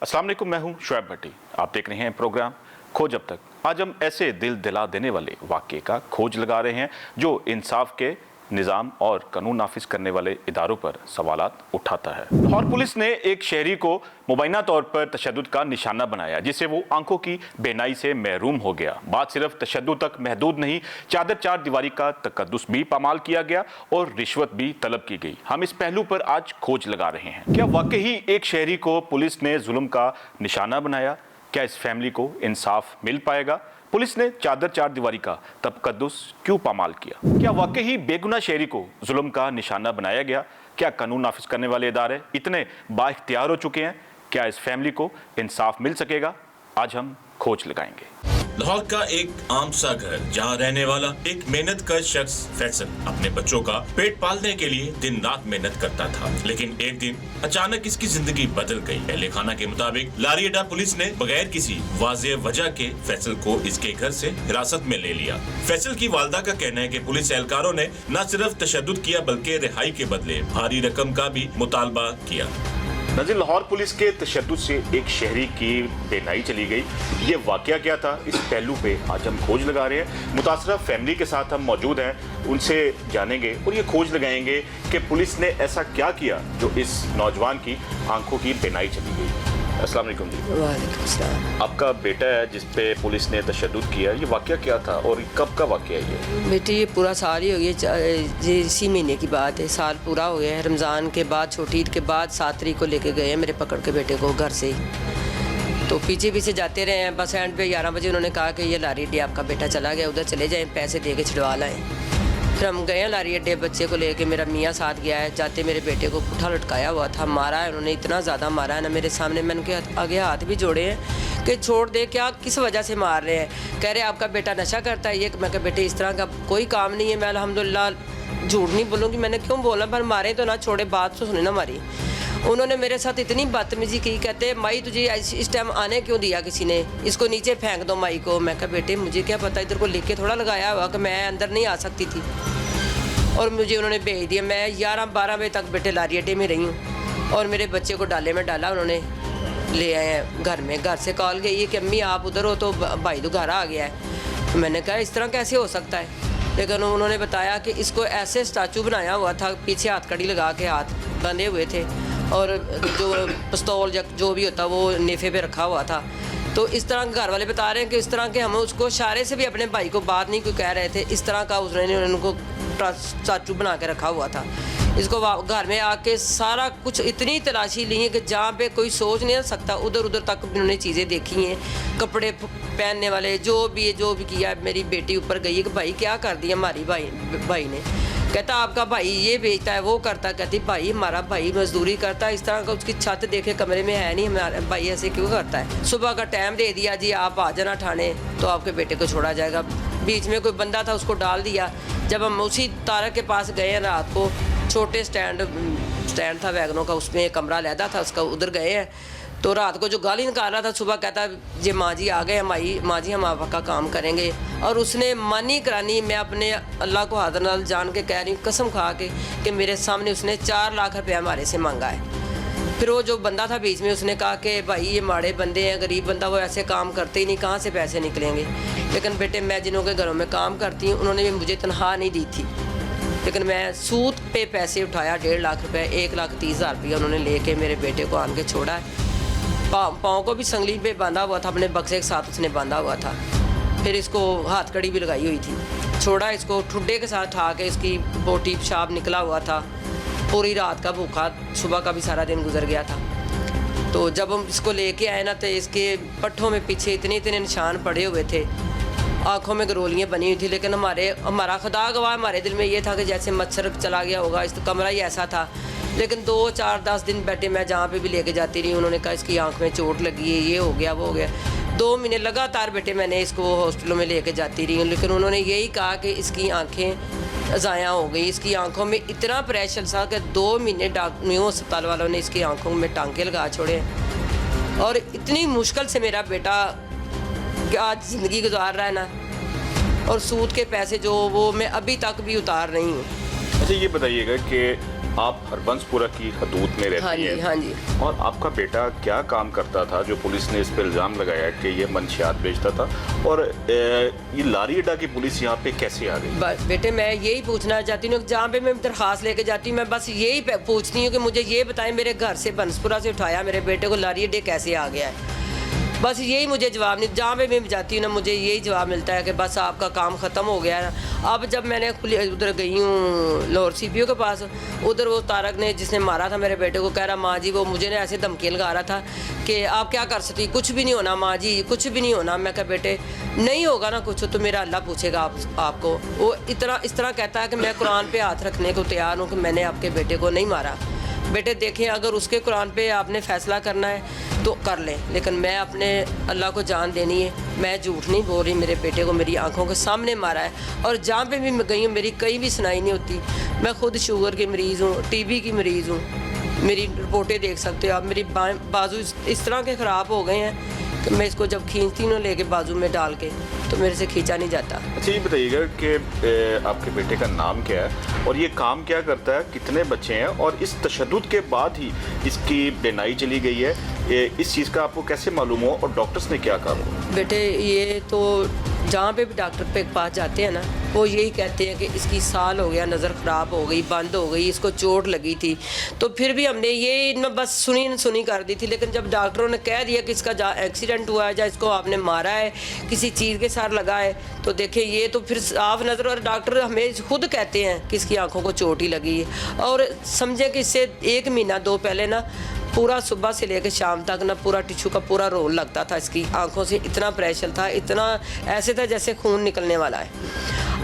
अस्सलाम वालेकुम, मैं हूं शुएब भट्टी। आप देख रहे हैं प्रोग्राम खोज अब तक। आज हम ऐसे दिल दिला देने वाले वाक़े का खोज लगा रहे हैं जो इंसाफ के निज़ाम और कानून नाफिज करने वाले इदारों पर सवालात उठाता है। लाहौर पुलिस ने एक शहरी को मुबैना तौर पर तशद्दुद का निशाना बनाया, जिससे वो आंखों की बेनाई से महरूम हो गया। बात सिर्फ तशद्दुद तक महदूद नहीं, चार दीवारी का तकद्दुस भी पामाल किया गया और रिश्वत भी तलब की गई। हम इस पहलू पर आज खोज लगा रहे हैं। क्या वाकई एक शहरी को पुलिस ने जुल्म का निशाना बनाया? क्या इस फैमिली को इंसाफ मिल पाएगा? पुलिस ने चार दीवारी का तकद्दुस क्यों पामाल किया? क्या वाकई बेगुनाह शहरी को जुल्म का निशाना बनाया गया? क्या कानून नाफिज करने वाले इदारे इतने बाइख्तियार हो चुके हैं? क्या इस फैमिली को इंसाफ मिल सकेगा? आज हम खोज लगाएंगे। लाहौर का एक आम सा घर जहाँ रहने वाला एक मेहनत का शख्स फैसल अपने बच्चों का पेट पालने के लिए दिन रात मेहनत करता था, लेकिन एक दिन अचानक इसकी जिंदगी बदल गई। अहले खाना के मुताबिक लारी अड्डा पुलिस ने बगैर किसी वाज़ेह वजह के फैसल को इसके घर से हिरासत में ले लिया। फैसल की वालदा का कहना है कि पुलिस एहलकारों ने न सिर्फ तशद्दुद किया बल्कि रिहाई के बदले भारी रकम का भी मुतालबा किया। नाज़रीन, लाहौर पुलिस के तशद्दुद से एक शहरी की बेनाई चली गई। ये वाकया क्या था, इस पहलू पे आज हम खोज लगा रहे हैं। मुतासरा फैमिली के साथ हम मौजूद हैं, उनसे जानेंगे और ये खोज लगाएंगे कि पुलिस ने ऐसा क्या किया जो इस नौजवान की आंखों की बेनाई चली गई। अस्सलाम वालेकुम जी। वालेकुम सलाम। आपका बेटा है जिस पे पुलिस ने तशद्दुद किया, ये वाकया क्या था और कब का वाकया है ये? बेटी ये पूरा साल ही हो गया, ये इसी महीने की बात है। साल पूरा हो गया है। रमज़ान के बाद, छोटी ईद के बाद 7 तारीख को लेके गए हैं मेरे पकड़ के बेटे को घर से। तो पीछे जाते रहे हैं। बस एंड पे 11 बजे उन्होंने कहा कि ये लारी अड्डे आपका बेटा चला गया, उधर चले जाएँ, पैसे दे के छिड़वा लाएँ। फिर हम गए लारी अड्डे, बच्चे को लेके मेरा मियाँ साथ गया है। जाते मेरे बेटे को पुट्ठा लटकाया हुआ था, मारा है उन्होंने, इतना ज़्यादा मारा है ना मेरे सामने। मैंने उनके आगे हाथ भी जोड़े हैं कि छोड़ दे, क्या किस वजह से मार रहे हैं? कह रहे आपका बेटा नशा करता है। ये मैं कहा बेटे इस तरह का कोई काम नहीं है। मैं अल्हम्दुलिल्लाह झूठ नहीं बोलूँगी, मैंने क्यों बोला, पर मारे तो ना छोड़े, बात तो सुने ना मारी। उन्होंने मेरे साथ इतनी बदतमीजी की, कहते माई तुझे इस टाइम आने क्यों दिया किसी ने, इसको नीचे फेंक दो माई को। मैं कहा बेटे मुझे क्या पता, इधर को लिख के थोड़ा लगाया हुआ कि मैं अंदर नहीं आ सकती थी, और मुझे उन्होंने भेज दिया। मैं 11-12 बजे तक बेटे लारी अड्डे में रही हूँ और मेरे बच्चे को डाले में डाला, उन्होंने ले आए हैं घर में। घर से कॉल गई है कि अम्मी आप उधर हो, तो भाई तो घर आ गया है। मैंने कहा इस तरह कैसे हो सकता है, लेकिन उन्होंने बताया कि इसको ऐसे स्टैचू बनाया हुआ था, पीछे हथकड़ी लगा के हाथ बंधे हुए थे और जो पिस्तौल जो भी होता वो नेफे पे रखा हुआ था। तो इस तरह घर वाले बता रहे हैं कि इस तरह के हम उसको इशारे से भी अपने भाई को बात नहीं कोई कह रहे थे, इस तरह का उसने उनको स्टैचू बना के रखा हुआ था। इसको घर में आके सारा कुछ इतनी तलाशी ली है कि जहाँ पे कोई सोच नहीं सकता, उधर तक उन्होंने चीज़ें देखी हैं, कपड़े पहनने वाले जो भी किया। मेरी बेटी ऊपर गई है कि भाई क्या कर दिया हमारी भाई ने। कहता आपका भाई ये बेचता है, वो करता। कहती भाई हमारा भाई मजदूरी करता है, इस तरह का उसकी छत देखे कमरे में है नहीं, हमारा भाई ऐसे क्यों करता है। सुबह का टाइम दे दिया जी आप आ जाना ठाणे, तो आपके बेटे को छोड़ा जाएगा। बीच में कोई बंदा था उसको डाल दिया। जब हम उसी तारक के पास गए हैं रात को, छोटे स्टैंड था वैगनों का, उसमें एक कमरा लहदा था उसका, उधर गए हैं। तो रात को जो गाली निकाल रहा था, सुबह कहता ये माँ जी आ गए, माँ जी हम आपका काम करेंगे। और उसने मानी करानी, मैं अपने अल्लाह को हाथ नाल जान के कह रही हूँ, कसम खा के, कि मेरे सामने उसने 4 लाख रुपया हमारे से मांगा है। फिर वो जो बंदा था बीच में, उसने कहा कि भाई ये माड़े बंदे हैं, गरीब बंदा, वो ऐसे काम करते ही नहीं, कहाँ से पैसे निकलेंगे। लेकिन बेटे मैं जिनों के घरों में काम करती हूँ, उन्होंने भी मुझे तनख्वाह नहीं दी थी, लेकिन मैं सूद पे पैसे उठाया, 1.5 लाख रुपये, 1,30,000 रुपया उन्होंने लेके मेरे बेटे को आन के छोड़ा है। पाँव को भी संगली पे बांधा हुआ था, अपने बक्से के साथ उसने बांधा हुआ था। फिर इसको हाथ कड़ी भी लगाई हुई थी। छोड़ा इसको ठुड्डे के साथ उठा के, इसकी बोटी पेशाब निकला हुआ था, पूरी रात का भूखा, सुबह का भी सारा दिन गुजर गया था। तो जब हम इसको लेके आए ना, तो इसके पट्ठों में पीछे इतने निशान पड़े हुए थे, आँखों में गरोलियाँ बनी हुई थी। लेकिन हमारा खुदा गवाह, हमारे दिल में ये था कि जैसे मच्छर चला गया होगा, इस कमरा ही ऐसा था। लेकिन 2, 4, 10 दिन बैठे, मैं जहाँ पे भी लेके जाती रही, उन्होंने कहा इसकी आंख में चोट लगी है, ये हो गया वो हो गया। 2 महीने लगातार बेटे मैंने इसको हॉस्पिटलों में लेके जाती रही हूँ, लेकिन उन्होंने यही कहा कि इसकी आंखें ज़ाया हो गई। इसकी आंखों में इतना प्रेशर था कि 2 महीने न्यू अस्पताल वालों ने इसकी आंखों में टांके लगा छोड़े। और इतनी मुश्किल से मेरा बेटा आज ज़िंदगी गुजार रहा है ना, और सूद के पैसे जो वो मैं अभी तक भी उतार रही हूँ। अच्छा ये बताइएगा कि आप हरबंसपुरा की हदूद में हाँ रहती जी, हैं। हाँ जी। और आपका बेटा क्या काम करता था जो पुलिस ने इस पर इल्ज़ाम लगाया कि ये मंशियात बेचता था, और ये लारी अड्डा की पुलिस यहाँ पे कैसे आ गई? बेटे मैं यही पूछना चाहती हूँ, जहाँ पे मैं दरखास्त लेके जाती हूँ मैं बस यही पूछती हूँ कि मुझे ये बताएं मेरे घर से बनसपुरा से उठाया मेरे बेटे को लारी अड्डे कैसे आ गया है। बस यही मुझे जवाब नहीं, जहाँ पे मैं जाती हूँ ना मुझे यही जवाब मिलता है कि बस आपका काम ख़त्म हो गया है। अब जब मैंने उधर गई हूँ लाहौर CPO के पास, उधर वो तारक ने जिसने मारा था मेरे बेटे को कह रहा माँ जी वो मुझे ना ऐसे धमकी लगा रहा था कि आप क्या कर सकती, कुछ भी नहीं होना माँ जी, कुछ भी नहीं होना। मैं कहा बेटे नहीं होगा ना कुछ तो मेरा अल्लाह पूछेगा आपको। वो इस तरह कहता है कि मैं कुरान पे हाथ रखने को तैयार हूँ कि मैंने आपके बेटे को नहीं मारा। बेटे देखें अगर उसके कुरान पे आपने फ़ैसला करना है तो कर लें, लेकिन मैं अपने अल्लाह को जान देनी है। मैं झूठ नहीं बोल रही, मेरे बेटे को मेरी आंखों के सामने मारा है और जहाँ पे भी मैं गई हूँ मेरी कहीं भी सुनाई नहीं होती। मैं खुद शुगर की मरीज़ हूँ, TB की मरीज़ हूँ, मेरी रिपोर्टें देख सकते हो आप। मेरी बाजू इस तरह के ख़राब हो गए हैं कि मैं इसको जब खींचती हूँ लेके बाजू में डाल के तो मेरे से खींचा नहीं जाता। अच्छा ये बताइएगा कि आपके बेटे का नाम क्या है और ये काम क्या करता है, कितने बच्चे हैं, और इस तशद्दुद के बाद ही इसकी बेनाई चली गई है, इस चीज़ का आपको कैसे मालूम हो और डॉक्टर्स ने क्या कहा? बेटे ये तो जहाँ पे भी डॉक्टर पे पास जाते हैं ना वो यही कहते हैं कि इसकी साल हो गया, नज़र ख़राब हो गई, बंद हो गई, इसको चोट लगी थी। तो फिर भी हमने ये बस सुनी कर दी थी, लेकिन जब डॉक्टरों ने कह दिया कि इसका एक्सीडेंट हुआ है या इसको आपने मारा है, किसी चीज़ के साथ लगा है, तो देखें ये तो फिर साफ नज़र। और डॉक्टर हमें खुद कहते हैं कि इसकी आँखों को चोट ही लगी है। और समझे कि इससे 1 महीना 2 पहले ना पूरा सुबह से लेकर शाम तक ना पूरा टिश्यू का पूरा रोल लगता था, इसकी आंखों से इतना प्रेशर था, इतना ऐसे था जैसे खून निकलने वाला है।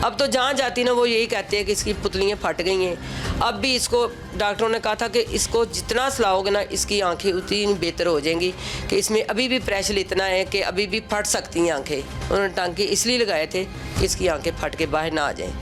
अब तो जहाँ जाती ना वो यही कहते हैं कि इसकी पुतलियाँ फट गई हैं। अब भी इसको डॉक्टरों ने कहा था कि इसको जितना सलाओगे ना इसकी आंखें उतनी बेहतर हो जाएंगी, कि इसमें अभी भी प्रेशर इतना है कि अभी भी फट सकती हैं आंखें। उन्होंने टांके इसलिए लगाए थे कि इसकी आंखें फट के बाहर ना आ जाएं।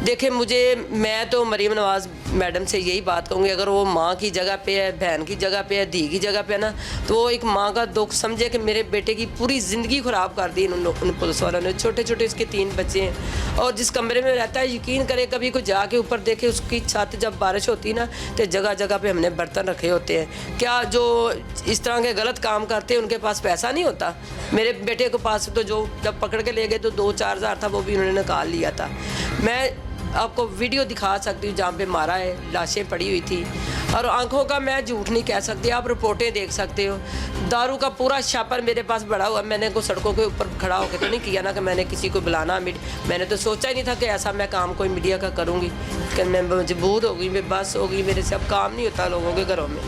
देखें मैं तो मरीम नवाज़ मैडम से यही बात कहूँगी, अगर वो माँ की जगह पे है, बहन की जगह पे है, धी की जगह पे है ना, तो वो एक माँ का दुख समझे कि मेरे बेटे की पूरी ज़िंदगी ख़राब कर दी उन पुलिस वालों ने। छोटे छोटे इसके 3 बच्चे हैं और जिस कमरे में रहता है यकीन करे कभी कोई जाके ऊपर देखे उसकी छत, जब बारिश होती है ना तो जगह जगह पे हमने बर्तन रखे होते हैं। क्या जो इस तरह के गलत काम करते हैं उनके पास पैसा नहीं होता? मेरे बेटे के पास तो जो जब पकड़ के ले गए तो 2-4 हज़ार था, वो भी उन्होंने निकाल लिया था। मैं आपको वीडियो दिखा सकती हूँ जहाँ पे मारा है, लाशें पड़ी हुई थी। और आंखों का मैं झूठ नहीं कह सकती, आप रिपोर्टें देख सकते हो। दारू का पूरा शापर मेरे पास बड़ा हुआ, मैंने को सड़कों के ऊपर खड़ा होकर तो नहीं किया ना कि मैंने किसी को बुलाना। मैंने तो सोचा ही नहीं था कि ऐसा मैं काम कोई मीडिया का करूँगी, कि मैं मजबूर हो गई, मैं बस हो गई, मेरे से अब काम नहीं होता लोगों के घरों में।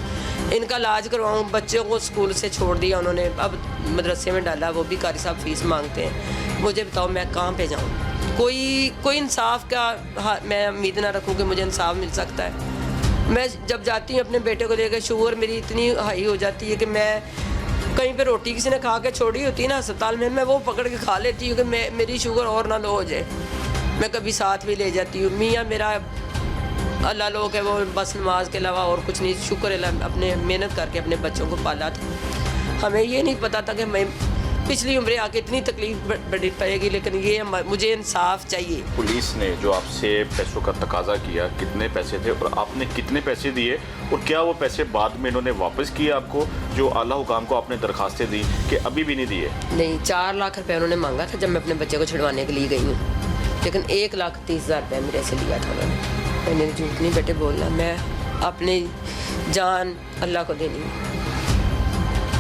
इनका इलाज करवाऊँ, बच्चों को स्कूल से छोड़ दिया उन्होंने, अब मदरसे में डाला, वो भी कारी साहब फीस मांगते हैं। मुझे बताओ मैं कहाँ पे जाऊँ? कोई इंसाफ का मैं उम्मीद ना रखूँ कि मुझे इंसाफ मिल सकता है। मैं जब जाती हूँ अपने बेटे को लेकर, शुगर मेरी इतनी हाई हो जाती है कि मैं कहीं पे रोटी किसी ने खा के छोड़ी होती है ना अस्पताल में, मैं वो पकड़ के खा लेती हूँ कि मेरी शुगर और ना लो हो जाए। मैं कभी साथ भी ले जाती हूँ। मियाँ मेरा अल्लाह लोग है, वो बस नमाज के अलावा और कुछ नहीं, शुक्र अल्लाह अपने मेहनत करके अपने बच्चों को पाला था। हमें ये नहीं पता था कि मैं पिछली उम्र आके इतनी तकलीफ बड़ी पड़ेगी, लेकिन ये मुझे इंसाफ चाहिए। पुलिस ने जो आपसे पैसों का तकाजा किया, कितने पैसे थे और आपने कितने पैसे दिए, और क्या वो पैसे बाद में इन्होंने वापस किए आपको, जो आला हुकाम को आपने दरखास्तें दी कि अभी भी नहीं दिए? नहीं, 4 लाख रुपए उन्होंने मांगा था जब मैं अपने बच्चे को छुड़वाने के लिए गई हूँ, लेकिन 1,30,000 रुपये मेरे से लिया था उन्होंने। मैंने झूठ नहीं बेटे बोलना, मैं अपनी जान अल्लाह को देनी है।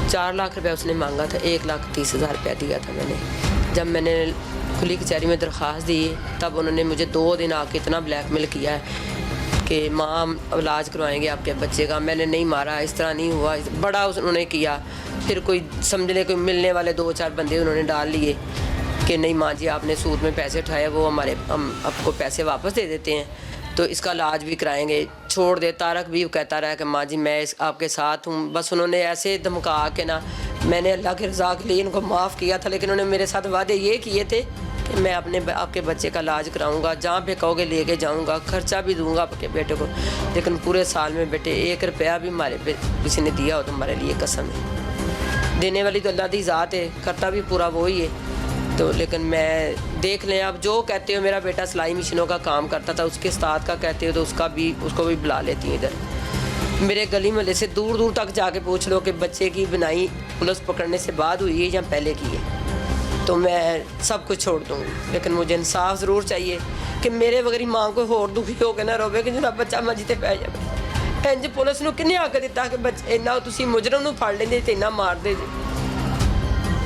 4 लाख रुपए उसने मांगा था, 1,30,000 रुपया दिया था मैंने। जब मैंने खुली कचहरी में दरख्वास्त दी तब उन्होंने मुझे 2 दिन आके इतना ब्लैकमेल किया है कि माँ इलाज करवाएंगे आपके बच्चे का। मैंने नहीं मारा, इस तरह नहीं हुआ, बड़ा उन्होंने किया। फिर कोई समझने कोई मिलने वाले 2-4 बंदे उन्होंने डाल लिए कि नहीं माँ जी आपने सूद में पैसे उठाए, वो हम आपको पैसे वापस दे देते हैं, तो इसका इलाज भी कराएंगे, छोड़ दे। तारक भी कहता रहा कि माँ जी मैं आपके साथ हूँ। बस उन्होंने ऐसे धमका के ना, मैंने अल्लाह की रज़ा के लिए इनको माफ़ किया था, लेकिन उन्होंने मेरे साथ वादे ये किए थे कि मैं आपके बच्चे का इलाज कराऊंगा, जहाँ पे कहोगे लेके जाऊंगा, खर्चा भी दूंगा आपके बेटे को। लेकिन पूरे साल में बेटे 1 रुपया भी हमारे पे किसी ने दिया हो तो हमारे लिए कसम है। देने वाली तो अल्लाह की ज़ात है, करता भी पूरा वो ही है। तो लेकिन मैं देख लें, आप जो कहते हो, मेरा बेटा सिलाई मशीनों का काम करता था, उसके साथ का कहते हो तो उसको भी बुला लेती हूँ इधर। मेरे गली मोहल्ले से दूर दूर तक जाके पूछ लो कि बच्चे की बनाई पुलिस पकड़ने से बाद हुई है या पहले की है, तो मैं सब कुछ छोड़ दूँगी। लेकिन मुझे इंसाफ ज़रूर चाहिए कि मेरे वगैरह माँ को होर दुखी हो के ना रोवे कि जनाब बच्चा मजते पै जाए। इंज पुलिस नूं किन्ने आके दिता कि बच्चे इन्ना तुसीं मुजरम नूं फड़ लेंदे ते इन्ना मार दे।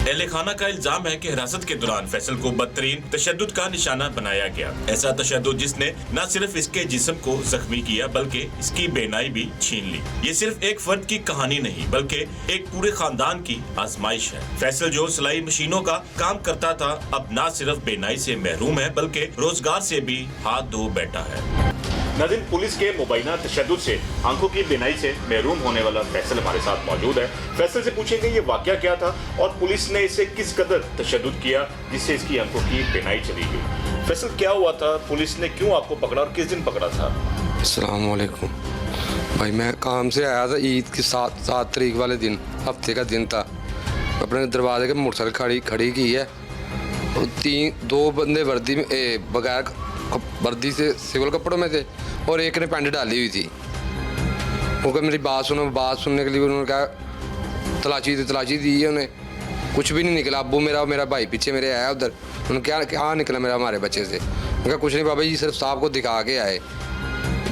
अहले खाना का इल्जाम है कि हिरासत के दौरान फैसल को बदतरीन तशद्दुद का निशाना बनाया गया। ऐसा तशद्दुद जिसने न सिर्फ इसके जिस्म को जख्मी किया बल्कि इसकी बेनाई भी छीन ली। ये सिर्फ एक फर्द की कहानी नहीं बल्कि एक पूरे खानदान की आजमाइश है। फैसल जो सिलाई मशीनों का काम करता था अब न सिर्फ बेनाई से महरूम है बल्कि रोजगार से भी हाथ धो बैठा है। नाज़रीन, पुलिस के मुबैना तशद्दुद से आंखों की बिनाई से महरूम होने वाला फैसल हमारे साथ मौजूद है। फैसल से पूछेंगे ये वाकया क्या था और पुलिस ने इसे किस कदर तशद्दुद किया जिससे इसकी आंखों की बिनाई चली गई। फैसल, क्या हुआ था? पुलिस ने क्यों आपको पकड़ा और किस दिन पकड़ा था? अस्सलाम वालेकुम भाई, मैं काम से आया था ईद की 7 तारीख वाले दिन, हफ्ते का दिन था। अपने दरवाजे के मोटरसाइकिल खड़ी की है, और 2 बंदे वर्दी में बगैर वर्दी से सिविल कपड़ों में थे और एक ने पैंट डाली हुई थी। वो कहा मेरी बात सुनो, बात सुनने के लिए उन्होंने कहा तलाशी दी है उन्हें, कुछ भी नहीं निकला। अब्बू मेरा भाई पीछे मेरे आया उधर, उन्होंने क्या निकला मेरा हमारे बच्चे से। उनका कुछ नहीं बाबा जी, सिर्फ साहब को दिखा के आए।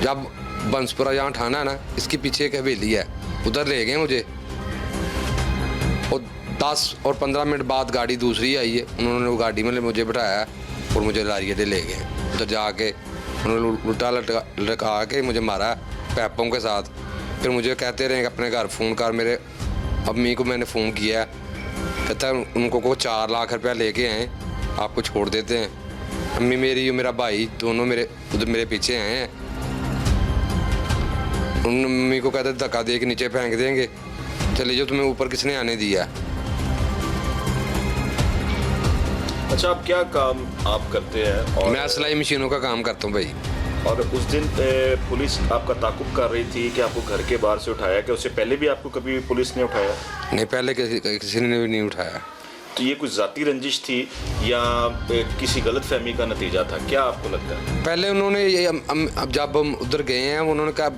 जब बंसपुरा जहाँ ठाना है ना, इसके पीछे एक हवेली है, उधर ले गए मुझे। और 10 और 15 मिनट बाद गाड़ी दूसरी आई है, उन्होंने वो गाड़ी में मुझे बिठाया और मुझे लारी अड्डे ले गए। उधर जाके उन्होंने उल्टा लटका के मुझे मारा पैपों के साथ। फिर मुझे कहते रहे कि अपने घर फ़ोन कर। मेरे अम्मी को मैंने फ़ोन किया, कहता है उनको को 4 लाख रुपया लेके आए, आपको छोड़ देते हैं। अम्मी मेरी और मेरा भाई दोनों मेरे पीछे आए हैं। उन अम्मी को कहते धक्का दे के नीचे फेंक देंगे, चले जाओ, तुम्हें ऊपर किसने आने दिया। अच्छा, आप क्या काम आप करते हैं? और मैं सिलाई मशीनों का काम करता हूँ भाई। और उस दिन पुलिस आपका ताकुब कर रही थी कि आपको घर के बाहर से उठाया, कि उससे पहले भी आपको कभी पुलिस ने उठाया? नहीं, पहले किसी ने भी नहीं उठाया। तो ये कुछ जाती रंजिश थी या किसी गलत फहमी का नतीजा था, क्या आपको लगता है? पहले उन्होंने अब जब हम उधर गए हैं, उन्होंने कहा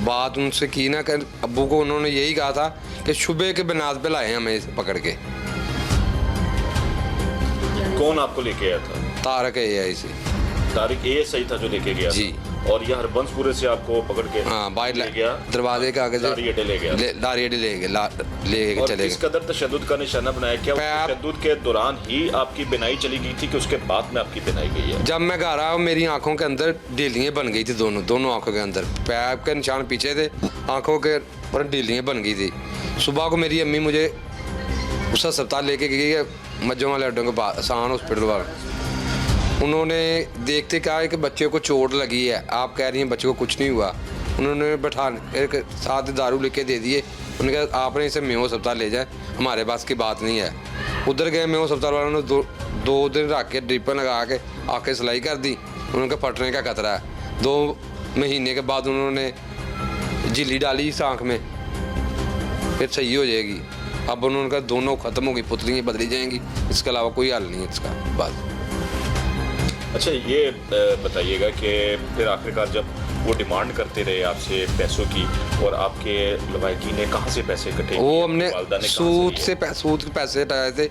बात उनसे की ना, कि अब्बू को उन्होंने यही कहा था कि शुबे के बिनाद पे लाए हमें पकड़ के। कौन आपको लेके आया था? तारक है से। तारिक ASI था जो लेके गया जी। और यह हरबंसपुरे से आपको पकड़ के बाहर ले गया, दरवाजे के आगे से लारी अड्डे ले गया। लारी अड्डे ले चले इस कदर तशद्दुद का निशाना बनाया, क्या तशद्दुद के दौरान ही आपकी बिनाई चली गई थी कि उसके बाद में आपकी बिनाई गई है? जब मैं घर आया, मेरी आंखों के अंदर ढीलियाँ बन गई थी, दोनों आंखों के अंदर। पैर के निशान पीछे थे, आंखों के ऊपर ढीलियाँ बन गई थी। सुबह को मेरी अम्मी मुझे उस अस्पताल लेके गई है, मज्जों वाले अड्डों के पास, आसान हॉस्पिटल वाला। उन्होंने देखते कहा कि बच्चे को चोट लगी है, आप कह रही हैं बच्चे को कुछ नहीं हुआ। उन्होंने बैठा एक साथ दारू लेके दे दिए। उन्होंने कहा आपने इसे मेयो अस्पताल ले जाए, हमारे पास की बात नहीं है। उधर गए, मेयो अस्पताल वालों ने 2 दिन रख के ड्रिपें लगा के आके सिलाई कर दी। उन्होंने कहा फटने का खतरा है। 2 महीने के बाद उन्होंने झिल्ली डाली इस आँख में, फिर सही हो जाएगी। अब उन्होंने कहा दोनों ख़त्म हो गई, पुतलियाँ बदली जाएंगी, इसके अलावा कोई हल नहीं है इसका बस। अच्छा, ये बताइएगा कि फिर आखिरकार जब वो डिमांड करते रहे आपसे पैसों की, और आपके लवाहकी ने कहाँ से पैसे इकट्ठे किए? वो हमने सूद से के पैसे हटाए थे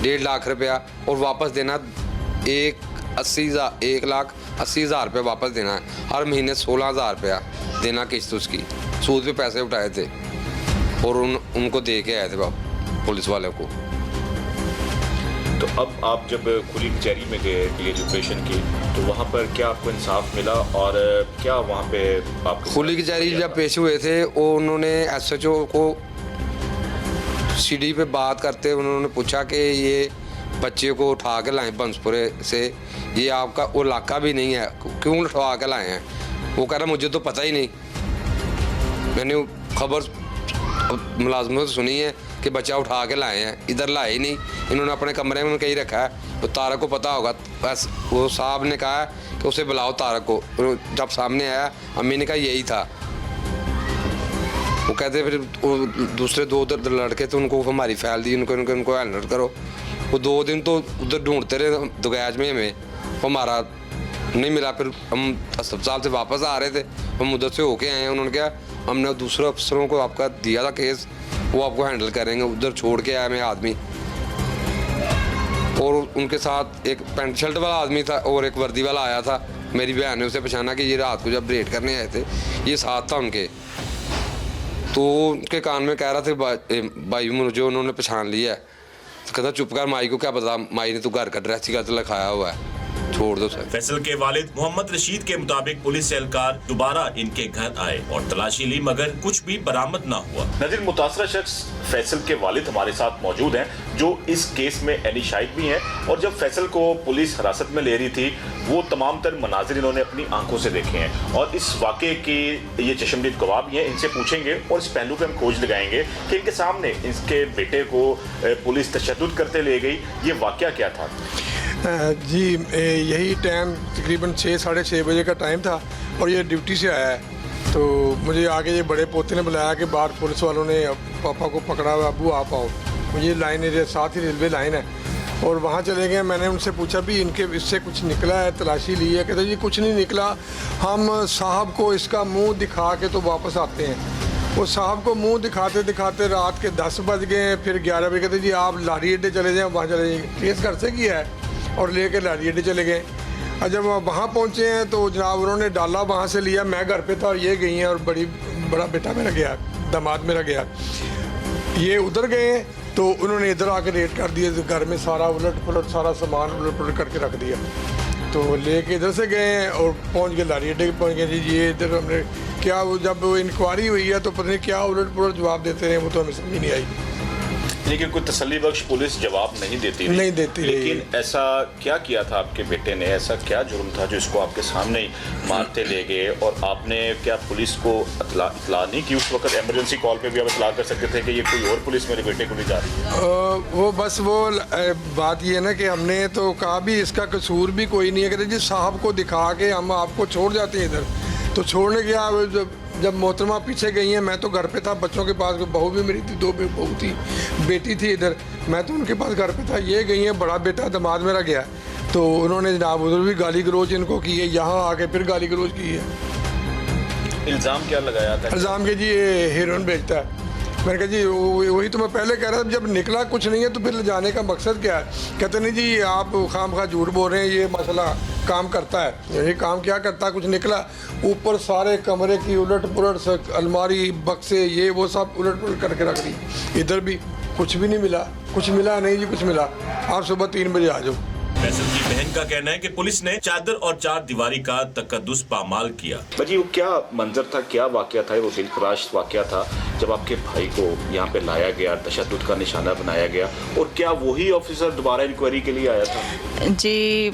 1.5 लाख रुपया, और वापस देना 1,80,000 रुपये वापस देना है। हर महीने 16,000 रुपया देना किस्त उसकी। सूद पे पैसे उठाए थे और उनको दे के आए थे पुलिस वाले को। तो अब आप जब खुली कचहरी में गए एजुकेशन की, तो वहाँ पर क्या आपको इंसाफ मिला और क्या वहाँ पे आपको? खुली कचहरी जब पेश हुए थे, वो उन्होंने SHO को CD पे बात करते उन्होंने पूछा कि ये बच्चे को उठा के लाएं बंसपुरे से, ये आपका वो इलाका भी नहीं है, क्यों उठवा के लाए हैं? वो कह रहा मुझे तो पता ही नहीं, मैंने खबर मुलाजमत सुनी है कि बच्चा उठा के लाए हैं, इधर लाए ही नहीं। इन्होंने अपने कमरे में कहीं रखा है, तो तारक को पता होगा। बस वो साहब ने कहा कि उसे बुलाओ तारक को। जब सामने आया, अम्मी ने कहा यही था। वो कहते फिर दूसरे 2 लड़के थे, उनको हमारी फाइल दी, उनको हैंडल करो। वो 2 दिन तो उधर ढूंढते रहे दुगैज में हमें, हमारा नहीं मिला। फिर हम अस्पताल से वापस आ रहे थे, हम उधर से होके आए हैं। उन्होंने कहा हमने दूसरे अफसरों को आपका दिया था केस, वो आपको हैंडल करेंगे। उधर छोड़ के आया मैं आदमी, और उनके साथ एक पैंट शर्ट वाला आदमी था और एक वर्दी वाला आया था। मेरी बहन ने उसे पहचाना कि ये रात को जब रेड करने आए थे ये साथ था उनके। तो उनके कान में कह रहा था भाई मुझे उन्होंने पहचान लिया है। तो कहता चुप कर, माई को क्या पता, माई ने तो घर का ड्रेस ही का लिखाया हुआ है, छोड़ दो सर। फैसल के वालिद मोहम्मद रशीद के मुताबिक पुलिस एहलकार दोबारा इनके घर आए और तलाशी ली, मगर कुछ भी बरामद ना हुआ। नज़ीर, मुतासरा शख्स फैसल के वालिद हमारे साथ मौजूद हैं, जो इस केस में एनी शाहिद भी हैं। और जब फैसल को पुलिस हिरासत में ले रही थी, वो तमाम तर मनाजिर इन्होंने अपनी आंखों से देखे हैं और इस वाक़े के ये चश्मदीद गवाह भी हैं। इनसे पूछेंगे और इस पहलू पे हम खोज लगाएंगे कि इनके सामने इसके बेटे को पुलिस तशद्दुद करते ले गई, ये वाक़या क्या था। जी, यही टाइम तकरीबन 6 साढ़े 6 बजे का टाइम था और ये ड्यूटी से आया है। तो मुझे आगे ये बड़े पोते ने बुलाया कि बाहर पुलिस वालों ने पापा को पकड़ा हुआ, अबू आप आओ। मुझे लाइन है, साथ ही रेलवे लाइन है, और वहाँ चले गए। मैंने उनसे पूछा भी इनके इससे कुछ निकला है, तलाशी ली है। कहते जी कुछ नहीं निकला, हम साहब को इसका मुँह दिखा के तो वापस आते हैं। वो साहब को मुँह दिखाते दिखाते रात के 10 बज गए। फिर 11 बजे कहते जी आप लारी अड्डे चले जाएँ, वहाँ चले जाएंगे। केस घर से किया है और लेके लारी अड्डे चले गए। और जब वहाँ पहुँचे हैं तो जनाब उन्होंने डाला वहाँ से लिया, मैं घर पे था और ये गई हैं, और बड़ा बेटा मेरा गया, दामाद मेरा गया। ये उधर गए तो उन्होंने इधर आके रेड कर दिया, तो घर में सारा उलट पुलट सारा सामान उलट पुलट करके रख दिया। तो लेके इधर से गए और पहुँच गए लारी अड्डे पहुँच गए। जी ये इधर हमने क्या, जब इंक्वायरी हुई है तो पता नहीं क्या उलट पुलट जवाब देते रहे, वो तो हमें समझ नहीं आई। लेकिन कोई तसल्ली बख्श पुलिस जवाब नहीं देती रही। नहीं देती रही। लेकिन ऐसा क्या किया था आपके बेटे ने, ऐसा क्या जुर्म था जो इसको आपके सामने ही मारते ले गए, और आपने क्या पुलिस को इतला नहीं की? उस वक्त इमरजेंसी कॉल पे भी आप इतला कर सकते थे कि ये कोई और पुलिस मेरे बेटे को ले जा रही है। वो बस वो बात ये है ना कि हमने तो कहा भी इसका कसूर भी कोई नहीं है। कहते जी साहब को दिखा के हम आपको छोड़ जाते हैं इधर। तो छोड़ने गया, जब मोहतरमा पीछे गई हैं, मैं तो घर पे था बच्चों के पास, बहू भी मेरी थी, 2 बहू थी, बेटी थी इधर, मैं तो उनके पास घर पे था। ये गई हैं, बड़ा बेटा दामाद मेरा गया। तो उन्होंने जनाब उधर भी गाली गलोच इनको की है, यहाँ आके फिर गाली गलोच की है। इल्ज़ाम क्या लगाया था? इल्ज़ाम के जी ये हेरोइन बेचता है। मैंने कहा जी वही तो मैं पहले कह रहा था, जब निकला कुछ नहीं है तो फिर ले जाने का मकसद क्या है? कहते नहीं जी आप खामखा झूठ बोल रहे हैं, ये मसला काम करता है। ये काम क्या करता है? कुछ निकला, ऊपर सारे कमरे की उलट पुलट, अलमारी बक्से ये वो सब उलट पुलट करके रख दी। इधर भी कुछ भी नहीं मिला, कुछ मिला नहीं जी, कुछ मिला। आप सुबह 3 बजे आ जाओ। फैसल की बहन का कहना है कि पुलिस ने चादर और 4 दीवारी का तकद्दुस पामाल किया। भाजी वो क्या मंजर था, क्या वाकया था? वो दिलखराश वाकया था जब आपके भाई को यहाँ पे लाया गया, तशद्दुद का निशाना बनाया गया, और क्या वही ऑफिसर दोबारा इंक्वायरी के लिए आया था? जी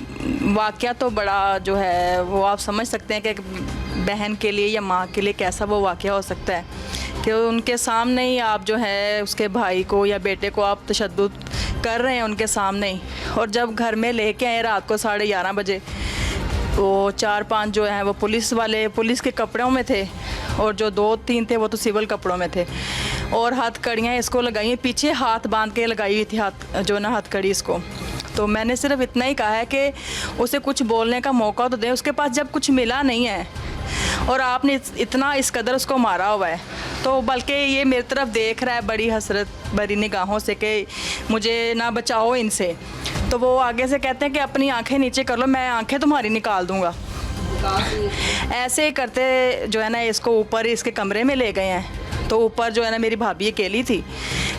वाकया तो बड़ा जो है वो आप समझ सकते हैं कि बहन के लिए या माँ के लिए कैसा वो वाकया हो सकता है कि उनके सामने ही आप जो है उसके भाई को या बेटे को आप तशद्दुद कर रहे हैं उनके सामने ही। और जब घर में लेके आए रात को 11:30 बजे, वो 4-5 जो हैं वो पुलिस वाले पुलिस के कपड़ों में थे, और जो 2-3 थे वो तो सिविल कपड़ों में थे, और हथकड़ियाँ इसको लगाई, पीछे हाथ बांध के लगाई हुई थी हाथ जो ना हथकड़ी इसको। तो मैंने सिर्फ इतना ही कहा है कि उसे कुछ बोलने का मौका तो दें। उसके पास जब कुछ मिला नहीं है और आपने इतना इस कदर उसको मारा हुआ है, तो बल्कि ये मेरी तरफ देख रहा है बड़ी हसरत भरी निगाहों से कि मुझे ना बचाओ इनसे, तो वो आगे से कहते हैं कि अपनी आंखें नीचे कर लो, मैं आंखें तुम्हारी निकाल दूंगा। ऐसे करते जो है ना इसको ऊपर इसके कमरे में ले गए हैं। तो ऊपर जो है ना मेरी भाभी अकेली थी,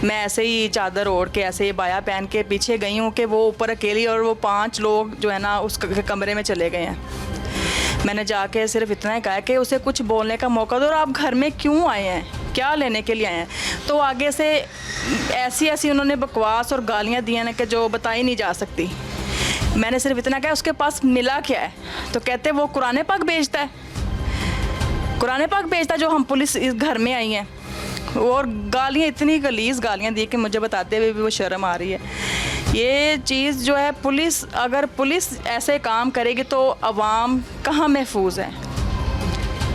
मैं ऐसे ही चादर ओढ़ के ऐसे ही बाया पहन के पीछे गई हूँ कि वो ऊपर अकेली, और वो 5 लोग जो है ना उस कमरे में चले गए हैं। मैंने जाके सिर्फ इतना ही कहा कि उसे कुछ बोलने का मौका दो, और आप घर में क्यों आए हैं, क्या लेने के लिए आए हैं? तो आगे से ऐसी उन्होंने बकवास और गालियाँ दी हैं कि जो बताई नहीं जा सकती। मैंने सिर्फ इतना कहा उसके पास मिला क्या है? तो कहते वो कुरान पाक बेचता है, कुरान पाक बेचता है, जो हम पुलिस इस घर में आई हैं। और गालियाँ इतनी गलीज़ गालियाँ दी कि मुझे बताते हुए भी वो शर्म आ रही है। ये चीज़ जो है पुलिस, अगर पुलिस ऐसे काम करेगी तो अवाम कहाँ महफूज है?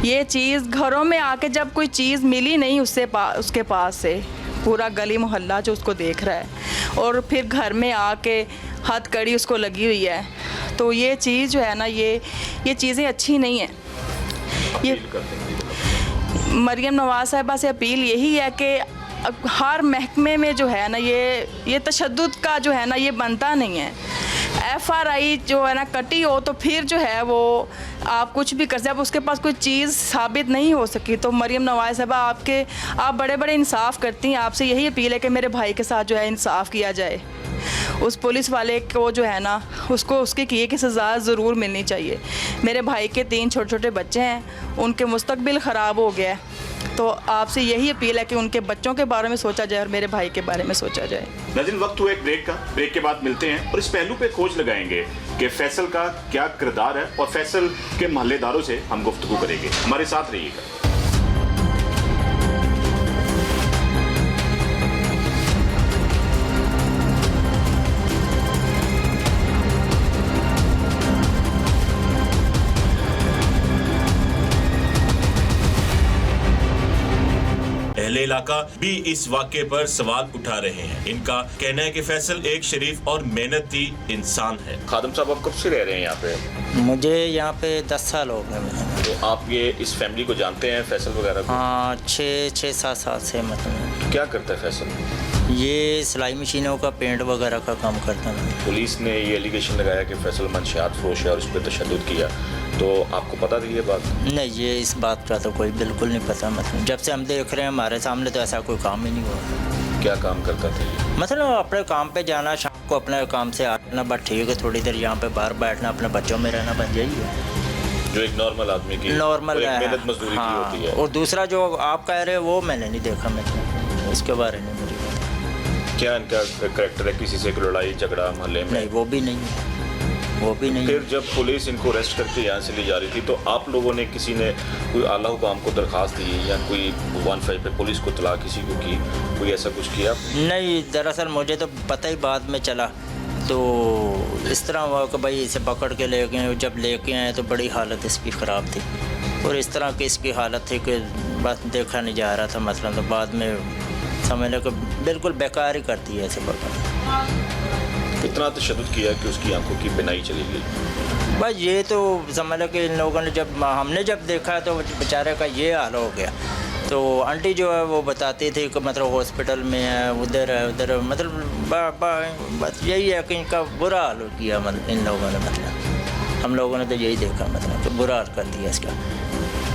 ये चीज़ घरों में आके जब कोई चीज़ मिली नहीं उसके पास से, पूरा गली मोहल्ला जो उसको देख रहा है, और फिर घर में आके हथकड़ी उसको लगी हुई है। तो ये चीज़ जो है ना, ये चीज़ें अच्छी नहीं है। ये मरियम नवाज साहिबा से अपील यही है कि हर महकमे में जो है ना, ये तशद्दुद का जो है ना, ये बनता नहीं है। FRI जो है ना कटी हो तो फिर जो है वो आप कुछ भी कर सकते, अब उसके पास कोई चीज़ साबित नहीं हो सकी। तो मरियम नवाज साहबा आप बड़े बड़े इंसाफ करती हैं, आपसे यही अपील है कि मेरे भाई के साथ जो है इंसाफ किया जाए। उस पुलिस वाले को जो है ना, उसको उसके किए की सज़ा ज़रूर मिलनी चाहिए। मेरे भाई के 3 छोटे छोटे बच्चे हैं, उनके मुस्तकबिल ख़राब हो गया है। तो आपसे यही अपील है कि उनके बच्चों के बारे में सोचा जाए और मेरे भाई के बारे में सोचा जाए। नाज़रीन, वक्त हुआ एक ब्रेक का। ब्रेक के बाद मिलते हैं और इस पहलू पे खोज लगाएंगे कि फैसल का क्या किरदार है, और फैसल के मोहल्लेदारों से हम गुफ्तगू करेंगे। हमारे साथ रहिएगा। अहले इलाका भी इस वाक़े पर सवाल उठा रहे हैं। इनका कहना है कि फैसल एक शरीफ और मेहनती इंसान है। खादम साहब, आप कब से रह रहे हैं यहाँ पे? मुझे यहाँ पे 10 साल हो गए। तो आप ये इस फैमिली को जानते हैं, फैसल वगैरह को? हाँ, 6-7 साल से। मतलब क्या करता है फैसल? ये सिलाई मशीनों का पेंट वगैरह का काम करता है। पुलिस ने ये एलिगेशन लगाया कि फैसल मंशियात फरोश है और उस पर तशद्दुद किया, तो आपको पता थी ये बात? नहीं, ये इस बात का तो कोई बिल्कुल नहीं पता। मतलब जब से हम देख रहे हैं हमारे सामने तो ऐसा कोई काम ही नहीं हुआ। क्या काम करता था ये? मतलब अपने काम पे जाना, शाम को अपने काम से आना, बस ठीक है, थोड़ी देर यहाँ पे बाहर बैठना, अपने बच्चों में रहना, बस यही है जो एक नॉर्मल आदमी की नॉर्मल है, मेहनत मजदूरी की होती है। और दूसरा जो आप कह रहे हो वो मैंने नहीं देखा, मैं उसके बारे में मुझे क्या इनका करैक्टर है? किसी से लड़ाई झगड़ा मोहल्ले में? नहीं, वो भी नहीं है, वो भी नहीं। फिर जब पुलिस इनको अरेस्ट करके यहाँ से ले जा रही थी, तो आप लोगों ने किसी ने कोई आला हुकाम को दरखास्त दी या कोई 15 पे पुलिस को इत्तला किसी को की, कोई ऐसा कुछ किया? नहीं, दरअसल मुझे तो पता ही बाद में चला। तो इस तरह हुआ कि भाई इसे पकड़ के ले गए। जब लेके आए तो बड़ी हालत इसकी ख़राब थी, और इस तरह की इसकी हालत थी कि बस देखा नहीं जा रहा था। मतलब तो बाद में समझ लो कि बिल्कुल बेकार ही करती है ऐसे पकड़। इतना तशद्दुद किया कि उसकी आंखों की बिनाई चली गई। बस ये तो समझ लो कि इन लोगों ने हमने जब देखा तो बेचारे का ये हाल हो गया। तो आंटी जो है वो बताती थी कि मतलब हॉस्पिटल में है, उधर है, उधर, मतलब बस यही है कि इनका बुरा हाल किया। मतलब इन लोगों ने, मतलब हम लोगों ने तो यही देखा, मतलब तो बुरा हाल कर दिया इसका,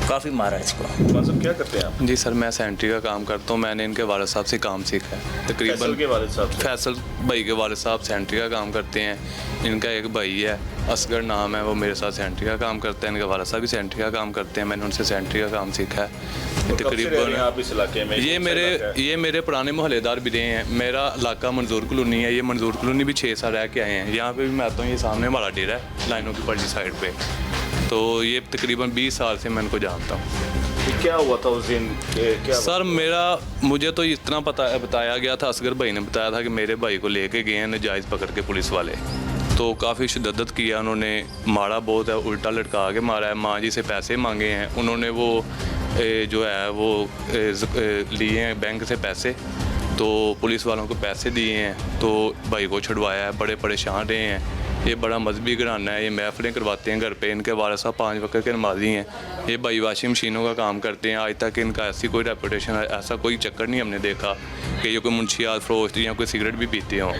काफ़ी मारा इसको। मतलब क्या करते हैं आप? जी सर, मैं सेंट्री का काम करता हूँ। मैंने इनके वालिद साहब से काम सीखा है तकरीबन। फैसल के वालिद साहब से? फैसल भाई के वालिद साहब सेंट्री का काम करते हैं। इनका एक भाई है, असगर नाम है, वो मेरे साथ सेंट्री का काम करते हैं। इनके वालिद साहब भी सेंट्री का काम करते हैं। मैंने उनसे सेंट्री का काम सीखा है तकरीबन। आप इस इलाके में? ये मेरे पुराने मोहल्लेदार भी रहे हैं। मेरा इलाका मंजूर कॉलोनी है। ये मंजूर कॉलोनी भी 6 साल रह के आए हैं। यहाँ पे भी मैं आता हूँ। ये सामने हमारा डेरा है लाइनों की पल्ली साइड पे। तो ये तकरीबन 20 साल से मैं इनको जानता हूँ। क्या हुआ था उस दिन? क्या सर मुझे तो इतना बताया गया था, असगर भाई ने बताया था कि मेरे भाई को लेके गए हैं नाजायज़ पकड़ के पुलिस वाले। तो काफ़ी शिद्दत किया उन्होंने, मारा बहुत है, उल्टा लटका के मारा है। माँ जी से पैसे मांगे हैं उन्होंने, वो जो है वो लिए हैं बैंक से पैसे, तो पुलिस वालों को पैसे दिए हैं, तो भाई को छुड़वाया है। बड़े परेशान रहे हैं। ये बड़ा मजहबी घराना है। ये महफिलें करवाते हैं घर पे। इनके वालिद साहब 5 वक्त के नमाजी हैं। ये भाई वाशिंग मशीनों का काम करते हैं। आज तक इनका ऐसी कोई रेपुटेशन, ऐसा कोई चक्कर नहीं हमने देखा कि ये कोई मुंशियात फरोख्त या कोई सिगरेट भी पीते हों।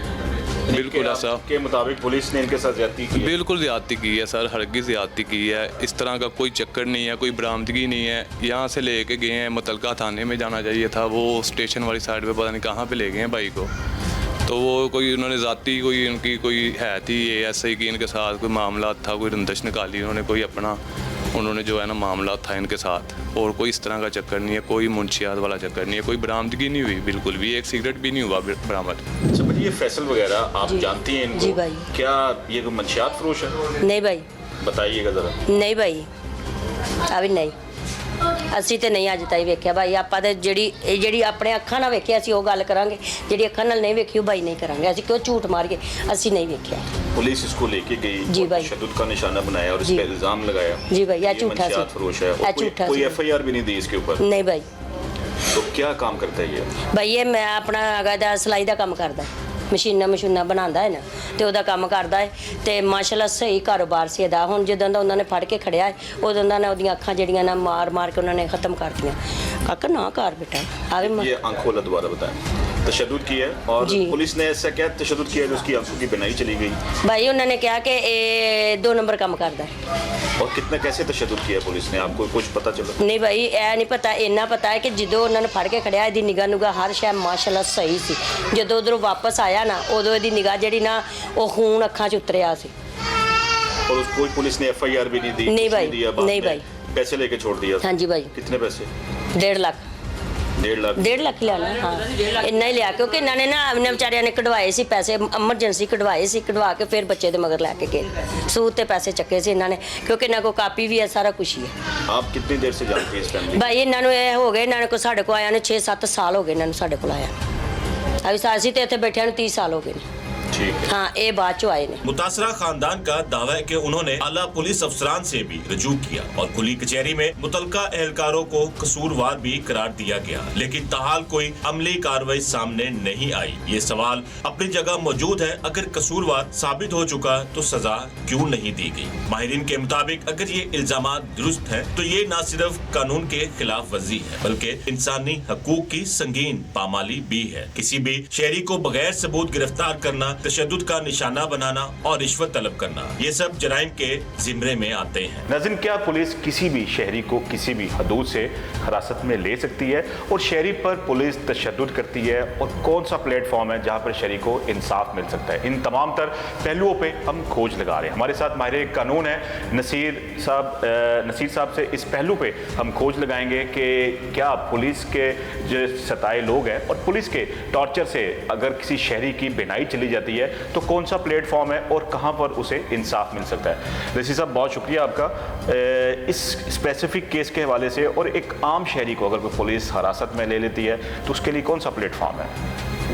बिल्कुल ऐसा के मुताबिक पुलिस ने इनके साथ ज़्यादती की? बिल्कुल ज़्यादती की है सर, हरगिज़ ज़्यादती की है। इस तरह का कोई चक्कर नहीं है, कोई बरामदगी नहीं है। यहाँ से लेके गए हैं, मुतलका थाने में जाना चाहिए था, वो स्टेशन वाली साइड पे पता नहीं कहाँ पे ले गए हैं भाई को। तो वो कोई उन्होंने ज़ाती कोई उनकी कोई है थी ऐसे ही कि इनके साथ कोई मामला था, कोई रंजिश निकाली उन्होंने, कोई अपना उन्होंने जो है ना मामला था इनके साथ। और कोई इस तरह का चक्कर नहीं है, कोई मुंशियात वाला चक्कर नहीं है, कोई बरामदगी नहीं हुई बिल्कुल भी। एक सिगरेट भी नहीं हुआ बरामद। अच्छा भाई, ये फैसल वगैरह आप जानती हैं इनको? जी भाई। क्या ये कोई मंशियात फरोश है? नहीं भाई। बताइएगा ज़रा। नहीं भाई, अभी नहीं। ਅਸੀਂ ਤੇ ਨਹੀਂ ਅੱਜ ਤਾਈ ਵੇਖਿਆ ਭਾਈ। ਆਪਾਂ ਤੇ ਜਿਹੜੀ ਆਪਣੇ ਅੱਖਾਂ ਨਾਲ ਵੇਖਿਆ ਅਸੀਂ ਉਹ ਗੱਲ ਕਰਾਂਗੇ, ਜਿਹੜੀ ਅੱਖਾਂ ਨਾਲ ਨਹੀਂ ਵੇਖੀ ਉਹ ਭਾਈ ਨਹੀਂ ਕਰਾਂਗੇ। ਅਸੀਂ ਕਿਉਂ ਝੂਠ ਮਾਰੀਏ? ਅਸੀਂ नहीं ਵੇਖਿਆ। पुलिस इसको लेके गई, जी भाई। तशद्दुद का निशाना बनाया और इस पे इल्ज़ाम लगाया। जी भाई, ये झूठा मंशियात फरोश है। झूठा कोई FIR भी नहीं दी इसके ऊपर? नहीं भाई। तो क्या काम करता है ये? भाई ਇਹ ਮੈਂ ਆਪਣਾ ਹੈਗਾ ਦਾ ਸਿਲਾਈ ਦਾ ਕੰਮ ਕਰਦਾ ਮਸ਼ੀਨਾਂ ਬਣਾਉਂਦਾ ਹੈ ਨਾ ਤੇ ਉਹਦਾ ਕੰਮ ਕਰਦਾ ਹੈ ਤੇ ਮਾਸ਼ਾਅੱਲਾ ਸਹੀ ਕਾਰੋਬਾਰ ਸੀ ਇਹਦਾ। ਹੁਣ ਜਦੋਂ ਦਾ ਉਹਨਾਂ ਨੇ ਫੜ ਕੇ ਖੜਿਆ ਉਦੋਂ ਦਾ ਨਾ ਉਹਦੀਆਂ ਅੱਖਾਂ ਜਿਹੜੀਆਂ ਨਾ ਮਾਰ ਕੇ ਉਹਨਾਂ ਨੇ ਖਤਮ ਕਰਤੀਆਂ। ਕਾਕਾ ਨਾ ਕਰ बेटा आगे ये आंखों वाला दोबारा बताएं। तशद्दुद किया है और जी। पुलिस ने ऐसा क्या तशद्दुद किया है जो उसकी आंखों की बिनाई चली गई? भाई उन्होंने कहा कि ये 2 नंबर काम करता है। और कितना कैसे तशद्दुद किया पुलिस ने, आपको कुछ पता चला? नहीं भाई ਇਹ ਨਹੀਂ ਪਤਾ, ਇੰਨਾ ਪਤਾ ਹੈ ਕਿ ਜਦੋਂ ਉਹਨਾਂ ਨੇ ਫੜ ਕੇ ਖੜਿਆ ਇਹਦੀ ਨਿਗਾਹ ਨੂਗਾ ਹਰ ਸ਼ੈ ਮਾਸ਼ਾਅੱਲਾ ਸਹੀ ਸੀ। ਜਦੋਂ ਉਧਰੋਂ ਵਾਪਸ ਆਇਆ ਨਾ ਉਦੋਂ ਇਹਦੀ ਨਿਗਾਹ ਜਿਹੜੀ ਨਾ ਉਹ ਖੂਨ ਅੱਖਾਂ 'ਚ ਉਤਰਿਆ ਸੀ। और उस कोई पुलिस ने FIR भी नहीं दी? नहीं कुछ भाई, दिया बाद नहीं में? भाई। पैसे लेके छोड़ दिया? हाँ जी भाई। कितने पैसे? 1.5 ਲੱਖ। 1.5 लाख? 1.5 ਲੱਖ ਲਿਆਣਾ ਹਾਂ ਇੰਨਾ ਹੀ ਲਿਆ ਕਿਉਂਕਿ ਇਹਨਾਂ ਨੇ ਨਾ ਆਪਣੇ ਵਿਚਾਰਿਆਂ ਨੇ ਕਢਵਾਏ ਸੀ ਪੈਸੇ, ਐਮਰਜੈਂਸੀ ਕਢਵਾਏ ਸੀ, ਕਢਵਾ ਕੇ ਫਿਰ ਬੱਚੇ ਦੇ ਮਗਰ ਲੈ ਕੇ ਗਏ। ਸੂਤ ਤੇ ਪੈਸੇ ਚੱਕੇ ਸੀ ਇਹਨਾਂ ਨੇ ਕਿਉਂਕਿ ਇਹਨਾਂ ਕੋਲ ਕਾਪੀ ਵੀ ਹੈ, ਸਾਰਾ ਕੁਝ ਹੀ ਹੈ। आप कितनी देर से जानती हैं इस फैमिली? ਭਾਈ ਇਹਨਾਂ ਨੂੰ ਇਹ ਹੋ ਗਏ, ਇਹਨਾਂ ਨੇ ਸਾਡੇ ਕੋਲ ਆਇਆ ਨੇ 6-7 ਸਾਲ ਹੋ ਗਏ ਇਹਨਾਂ ਨੂੰ ਸਾਡੇ ਕੋਲ ਆਇਆ। ਅਭੀ ਸਾਸੀ ਤੇ ਇੱਥੇ ਬੈਠਿਆਂ ਨੂੰ 30 ਸਾਲ ਹੋ ਗਏ ਨੇ। ठीक है। हाँ ये बात जो आए ने। मुतासरा खानदान का दावा है कि उन्होंने आला पुलिस अफसरान से भी रजू किया और कुली कचहरी में मुतलका एहलकारों को कसूरवार भी करार दिया गया, लेकिन ताहाल कोई अमली कार्रवाई सामने नहीं आई। ये सवाल अपनी जगह मौजूद है, अगर कसूरवार साबित हो चुका तो सजा क्यों नहीं दी गई? माहिरीन के मुताबिक अगर ये इल्जामात दुरुस्त है तो ये न सिर्फ कानून के खिलाफ वर्जी है बल्कि इंसानी हकूक की संगीन पामाली भी है। किसी भी शहरी को बगैर सबूत गिरफ्तार करना, तशद्दुद का निशाना बनाना और रिश्वत तलब करना, ये सब जराइम के जिम्मे में आते हैं। नाज़रीन, क्या पुलिस किसी भी शहरी को किसी भी हदूद से हिरासत में ले सकती है और शहरी पर पुलिस तशद्दुद करती है, और कौन सा प्लेटफॉर्म है जहां पर शहरी को इंसाफ मिल सकता है? इन तमाम तर पहलुओं पे हम खोज लगा रहे हैं। हमारे साथ माहिर कानून है नसीर साहब से इस पहलू पे हम खोज लगाएंगे कि क्या पुलिस के जो सताए लोग हैं और पुलिस के टॉर्चर से अगर किसी शहरी की बिनाई चली जाती है तो कौन सा प्लेटफॉर्म है और कहां पर उसे इंसाफ मिल सकता है? नसीर साहब, बहुत शुक्रिया आपका इस स्पेसिफिक केस के हवाले से। और एक आम शहरी को अगर कोई पुलिस हिरासत में ले लेती है तो उसके लिए कौन सा प्लेटफॉर्म है?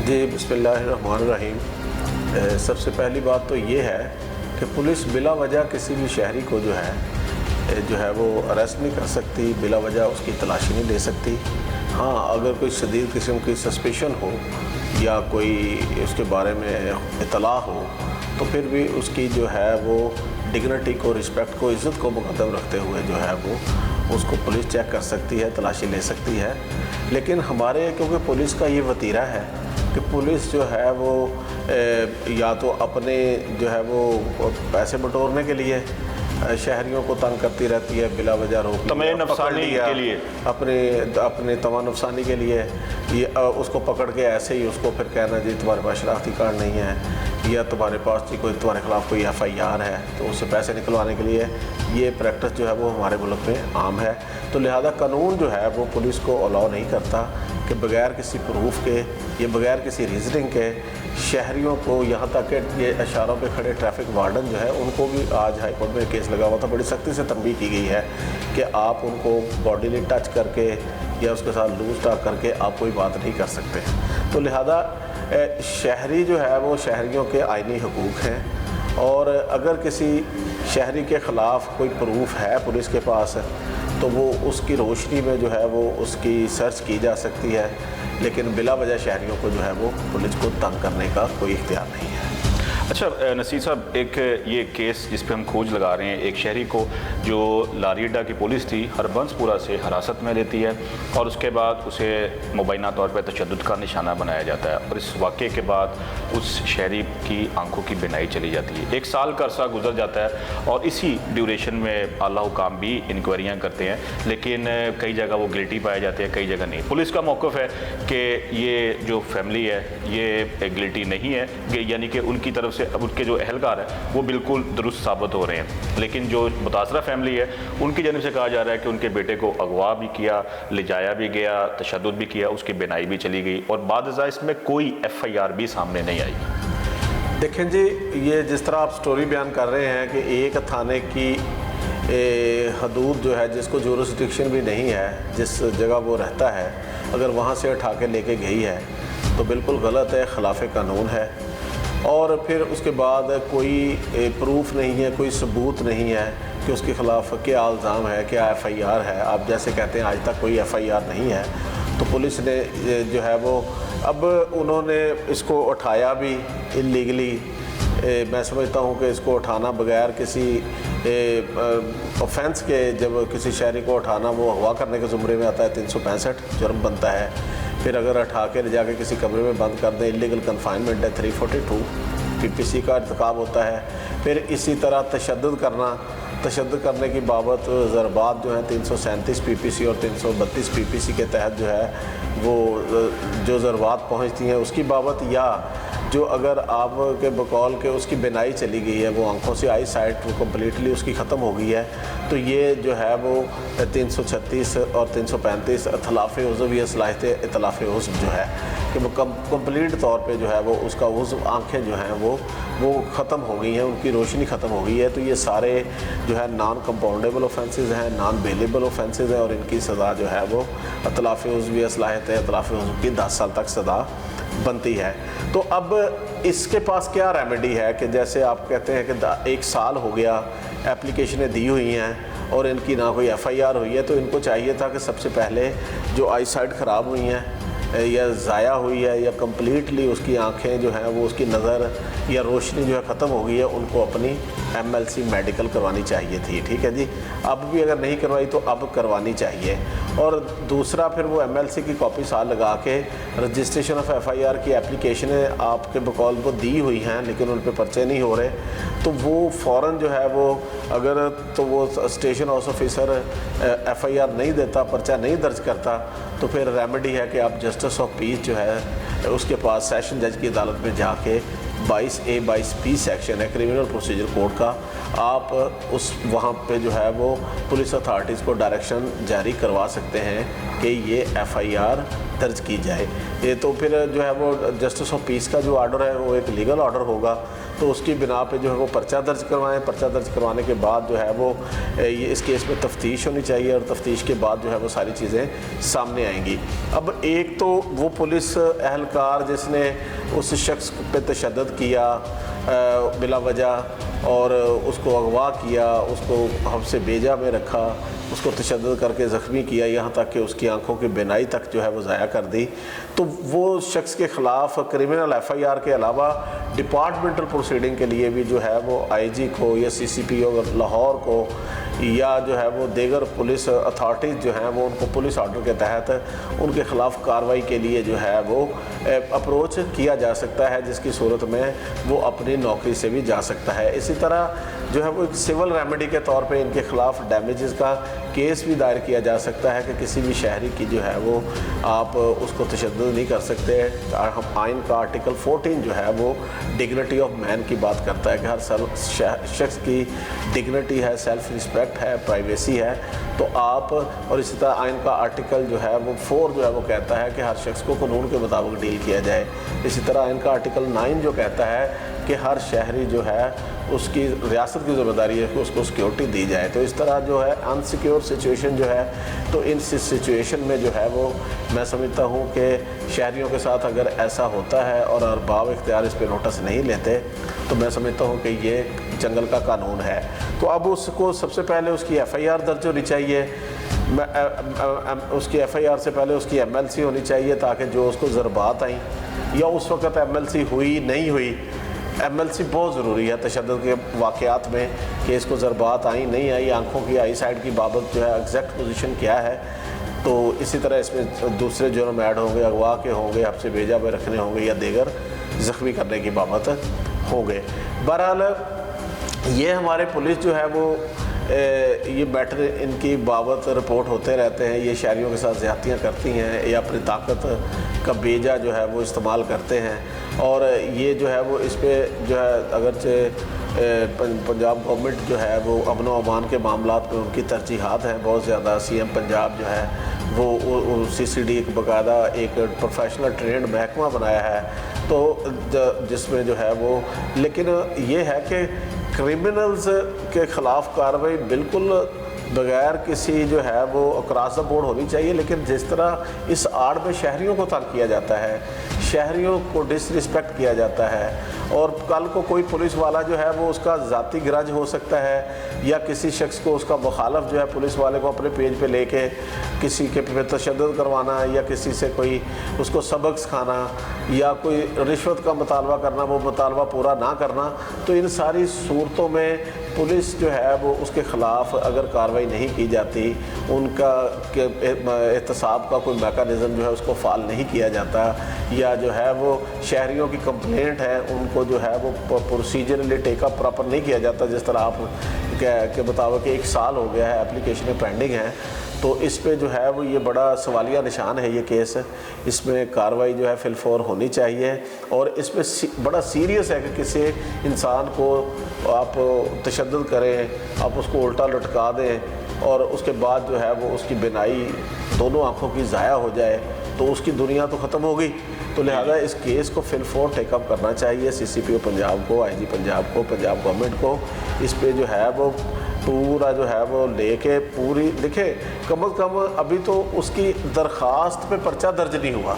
जी, बिस्मिल्लाहिर्रहमानिर्रहीम। सबसे पहली बात तो ये है कि पुलिस बिला वजह किसी भी शहरी को जो है वो अरेस्ट नहीं कर सकती, बिला वजह उसकी तलाशी नहीं ले सकती। हाँ, अगर कोई शदीद किस्म की सस्पिशन हो या कोई उसके बारे में इतला हो तो फिर भी उसकी जो है वो डिग्निटी को, रिस्पेक्ट को, इज़्ज़त को मुकद्दम रखते हुए जो है वो उसको पुलिस चेक कर सकती है, तलाशी ले सकती है। लेकिन हमारे क्योंकि पुलिस का ये वतीरा है कि पुलिस जो है वो या तो अपने जो है वो पैसे बटोरने के लिए शहरियों को तंग करती रहती है, बिला वजह रोक तमन्नाफ़सानी के लिए, अपने तमन्नाफ़सानी के लिए ये उसको पकड़ के ऐसे ही उसको फिर कहना जी तुम्हारे पास शनाख्ती कार्ड नहीं है या तुम्हारे पास जी तुम्हारे खिलाफ कोई FIR है, तो उससे पैसे निकलवाने के लिए ये प्रैक्टिस जो है वो हमारे मुल्क में आम है। तो लिहाजा कानून जो है वो पुलिस को अलाउ नहीं करता कि बगैर किसी प्रूफ के या बगैर किसी रीजनिंग के शहरियों को, यहाँ तक कि ये इशारों पे खड़े ट्रैफिक वार्डन जो है उनको भी आज हाई कोर्ट में केस लगा हुआ था, बड़ी सख्ती से तंबीह की गई है कि आप उनको बॉडीली टच करके या उसके साथ लूज टॉक करके आप कोई बात नहीं कर सकते। तो लिहाजा शहरी जो है वो शहरियों के आइनी हकूक़ हैं, और अगर किसी शहरी के ख़िलाफ़ कोई प्रूफ है पुलिस के पास तो वो उसकी रोशनी में जो है वो उसकी सर्च की जा सकती है, लेकिन बिला वजह शहरियों को जो है वो पुलिस को तंग करने का कोई इख्तियार नहीं है। अच्छा नसीर साहब, एक ये केस जिस पे हम खोज लगा रहे हैं, एक शहरी को जो लारीडा की पुलिस थी हरबंसपुरा से हिरासत में लेती है और उसके बाद उसे मुबैना तौर पर तशद्दुद का निशाना बनाया जाता है, और इस वाक़े के बाद उस शहरी की आंखों की बिनाई चली जाती है। 1 साल का अरसा गुजर जाता है और इसी ड्यूरेशन में आला हुकाम भी इंक्वायरियाँ करते हैं, लेकिन कई जगह वो गिल्टी पाए जाते हैं, कई जगह नहीं। पुलिस का मौक़िफ़ है कि ये जो फैमिली है ये गिल्टी नहीं है, यानी कि उनकी तरफ से अब उनके जो अहलकार है वो बिल्कुल दुरुस्त साबित हो रहे हैं, लेकिन जो मुतासरा फैमिली है उनकी जानिब से कहा जा रहा है कि उनके बेटे को अगवा भी किया, ले जाया भी गया, तशद्दुद भी किया, उसकी बिनाई भी चली गई, और बाद इसमें कोई FIR भी सामने नहीं आई। देखें जी, ये जिस तरह आप स्टोरी बयान कर रहे हैं कि एक थाने की हदूद जो है जिसको जुरिस्डिक्शन भी नहीं है, जिस जगह वो रहता है, अगर वहाँ से उठा के लेके गई है तो बिल्कुल गलत है, खिलाफ कानून है। और फिर उसके बाद कोई प्रूफ नहीं है, कोई सबूत नहीं है कि उसके ख़िलाफ़ क्या इल्ज़ाम है, क्या FIR है। आप जैसे कहते हैं आज तक कोई FIR नहीं है, तो पुलिस ने जो है वो अब उन्होंने इसको उठाया भी इलीगली। मैं समझता हूँ कि इसको उठाना बगैर किसी ऑफेंस के, जब किसी शहरी को उठाना वो अगवा करने के ज़ुमरे में आता है, 365 जुर्म बनता है। फिर अगर उठा के ले जाके किसी कमरे में बंद कर दें, इलीगल कन्फाइनमेंट है, 342 PPC का इर्तिकाब होता है। फिर इसी तरह तशद्दुद करने की बाबत ज़रबात जो हैं 337 PPC और 332 PPC के तहत जो है वो जो ज़रबात पहुँचती हैं उसकी बाबत, या जो अगर आपके बकौल के उसकी बिनाई चली गई है, वो आंखों से आई साइट वो कम्प्लीटली उसकी ख़त्म हो गई है, तो ये जो है वो 336 और 335 इतलाफ़ उज़्व या सलाहियत इतलाफ़ उज़्व जो है कि वो कम्प्लीट तौर पे जो है वो उसका उज़्व आँखें जो हैं वो ख़त्म हो गई हैं, उनकी रोशनी ख़त्म हो गई है। तो ये सारे जो है नॉन कंपाउंडेबल ऑफेंसेस हैं, नॉन बेलेबल ऑफेंसेस हैं, और इनकी सज़ा जो है वो इतलाफ़ उज़्व या सलाहियत इतलाफ़ उज़्व की 10 साल तक सज़ा बनती है। तो अब इसके पास क्या रेमेडी है कि जैसे आप कहते हैं कि 1 साल हो गया, एप्लीकेशनें दी हुई हैं और इनकी ना कोई FIR हुई है, तो इनको चाहिए था कि सबसे पहले जो आई साइट ख़राब हुई हैं या ज़ाया हुई है या कम्प्लीटली उसकी आँखें जो हैं वो उसकी नज़र या रोशनी जो है ख़त्म हो गई है, उनको अपनी MLC मेडिकल करवानी चाहिए थी। ठीक है जी, अब भी अगर नहीं करवाई तो अब करवानी चाहिए। और दूसरा फिर वो MLC की कॉपी साल लगा के रजिस्ट्रेशन ऑफ FIR की एप्लीकेशनें आपके बकौल वो दी हुई हैं लेकिन उन पर पर्चे नहीं हो रहे, तो वो फ़ौरन जो है वो अगर तो वो स्टेशन हाउस ऑफिसर FIR नहीं देता, पर्चा नहीं दर्ज करता, तो फिर रेमेडी है कि आप जस्टिस ऑफ पीस जो है उसके पास सेशन जज की अदालत में जाके 22A 22B सेक्शन है क्रिमिनल प्रोसीजर कोड का, आप उस वहाँ पे जो है वो पुलिस अथॉरिटीज़ को डायरेक्शन जारी करवा सकते हैं कि ये FIR दर्ज की जाए। ये तो फिर जो है वो जस्टिस ऑफ पीस का जो ऑर्डर है वो एक लीगल ऑर्डर होगा, तो उसकी बिना पे जो है वो पर्चा दर्ज करवाएं। पर्चा दर्ज करवाने के बाद जो है वो ये इस केस में तफ्तीश होनी चाहिए और तफ्तीश के बाद जो है वो सारी चीज़ें सामने आएंगी। अब एक तो वो पुलिस अहलकार जिसने उस शख्स पे तशद्दुद किया बिला वजह और उसको अगवा किया, उसको हमसे बेजा में रखा, उसको तशद्दुद करके ज़ख्मी किया, यहाँ तक कि उसकी आंखों की बिनाई तक जो है वो ज़ाया कर दी, तो वो शख्स के ख़िलाफ़ क्रिमिनल FIR के अलावा डिपार्टमेंटल प्रोसीडिंग के लिए भी जो है वो IG को या CCPO लाहौर को या जो है वो दीगर पुलिस अथॉरिटीज़ जो हैं वो उनको पुलिस ऑर्डर के तहत उनके ख़िलाफ़ कार्रवाई के लिए जो है वो अप्रोच किया जा सकता है, जिसकी सूरत में वो अपनी नौकरी से भी जा सकता है। इसी तरह जो है वो एक सिविल रेमेडी के तौर पे इनके ख़िलाफ़ डैमेजेस का केस भी दायर किया जा सकता है कि किसी भी शहरी की जो है वो आप उसको तशद्दुद नहीं कर सकते। हम आइन का आर्टिकल 14 जो है वो डिग्निटी ऑफ मैन की बात करता है कि हर शख्स की डिग्निटी है, सेल्फ रिस्पेक्ट है, प्राइवेसी है, तो आप और इसी तरह आइन का आर्टिकल जो है वो 4 जो है वो कहता है कि हर शख्स को कानून के मुताबिक डील किया जाए। इसी तरह आइन का आर्टिकल 9 जो कहता है कि हर शहरी जो है उसकी रियासत की ज़िम्मेदारी है कि उसको सिक्योरिटी दी जाए। तो इस तरह जो है अनसिक्योर सिचुएशन जो है, तो इन सिचुएशन में जो है वो मैं समझता हूँ कि शहरियों के साथ अगर ऐसा होता है और अरबाब इख्तियार इस पर नोटिस नहीं लेते, तो मैं समझता हूँ कि ये जंगल का कानून है। तो अब उसको सबसे पहले उसकी FIR दर्ज होनी चाहिए, उसकी FIR से पहले उसकी MLC होनी चाहिए ताकि जो उसको ज़रबात आई या उस वक़्त MLC हुई नहीं हुई, MLC बहुत ज़रूरी है तशद्दुद के वाक़यात में कि इसको ज़रबात आई नहीं आई, आँखों की आई साइड की बाबत जो है एग्जैक्ट पोजीशन क्या है। तो इसी तरह इसमें दूसरे जुर्म ऐड होंगे, अगवा के होंगे, आपसे बेजा में रखने होंगे या दीगर ज़ख्मी करने की बाबत होंगे। बहरहाल ये हमारे पुलिस जो है वो ये मैटर इनकी बाबत रिपोर्ट होते रहते हैं, ये शहरियों के साथ ज़्यादतियाँ करती हैं या अपनी ताकत का बेजा जो है वो इस्तेमाल करते हैं, और ये जो है वो इस पर जो है अगरचे पंजाब गवर्नमेंट जो है वो अमन व अमान के मामलात में उनकी तरजीहात हैं बहुत ज़्यादा। CM पंजाब जो है वो CCD एक बाकायदा एक प्रोफेशनल ट्रेंड महकमा बनाया है, तो जिसमें जो है वो, लेकिन ये है कि क्रिमिनल्स के ख़िलाफ़ कार्रवाई बिल्कुल बगैर किसी जो है वो अक्रॉस द बोर्ड होनी चाहिए। लेकिन जिस तरह इस आड़ में शहरियों को तंग किया जाता है, शहरियों को डिसरिस्पेक्ट किया जाता है, और कल को कोई पुलिस वाला जो है वो उसका ज़ाती ग्रज हो सकता है, या किसी शख्स को उसका मुखालफ जो है पुलिस वाले को अपने पेज पे लेके किसी के पे तशद्दुद करवाना, या किसी से कोई उसको सबक सिखाना, या कोई रिश्वत का मुतालबा करना, वो मुतालबा पूरा ना करना, तो इन सारी सूरतों में पुलिस जो है वो उसके ख़िलाफ़ अगर कार्रवाई नहीं की जाती, उनका एहतसाब का कोई मेकानिज़म जो है उसको फाल नहीं किया जाता, या जो है वो शहरियों की कंप्लेंट है उनको जो है वो प्रोसीजरली टेकअप प्रॉपर नहीं किया जाता, जिस तरह आप के मुताबिक 1 साल हो गया है एप्लीकेशनें पेंडिंग हैं, तो इस पे जो है वो ये बड़ा सवालिया निशान है ये केस। इसमें कार्रवाई जो है फिलफौर होनी चाहिए, और इसमें बड़ा सीरियस है कि किसी इंसान को आप तशद्दुद करें, आप उसको उल्टा लटका दें, और उसके बाद जो है वो उसकी बिनाई दोनों आँखों की ज़ाया हो जाए, तो उसकी दुनिया तो ख़त्म हो गई। तो लिहाजा इस केस को फिलफौर टेकअप करना चाहिए CCPO पंजाब को, IG पंजाब को, पंजाब गवर्नमेंट को। इस पे जो है वो पूरा जो है वो लेके पूरी देखिए, कम अज़ कम अभी तो उसकी दरख्वास्त पे पर्चा दर्ज नहीं हुआ।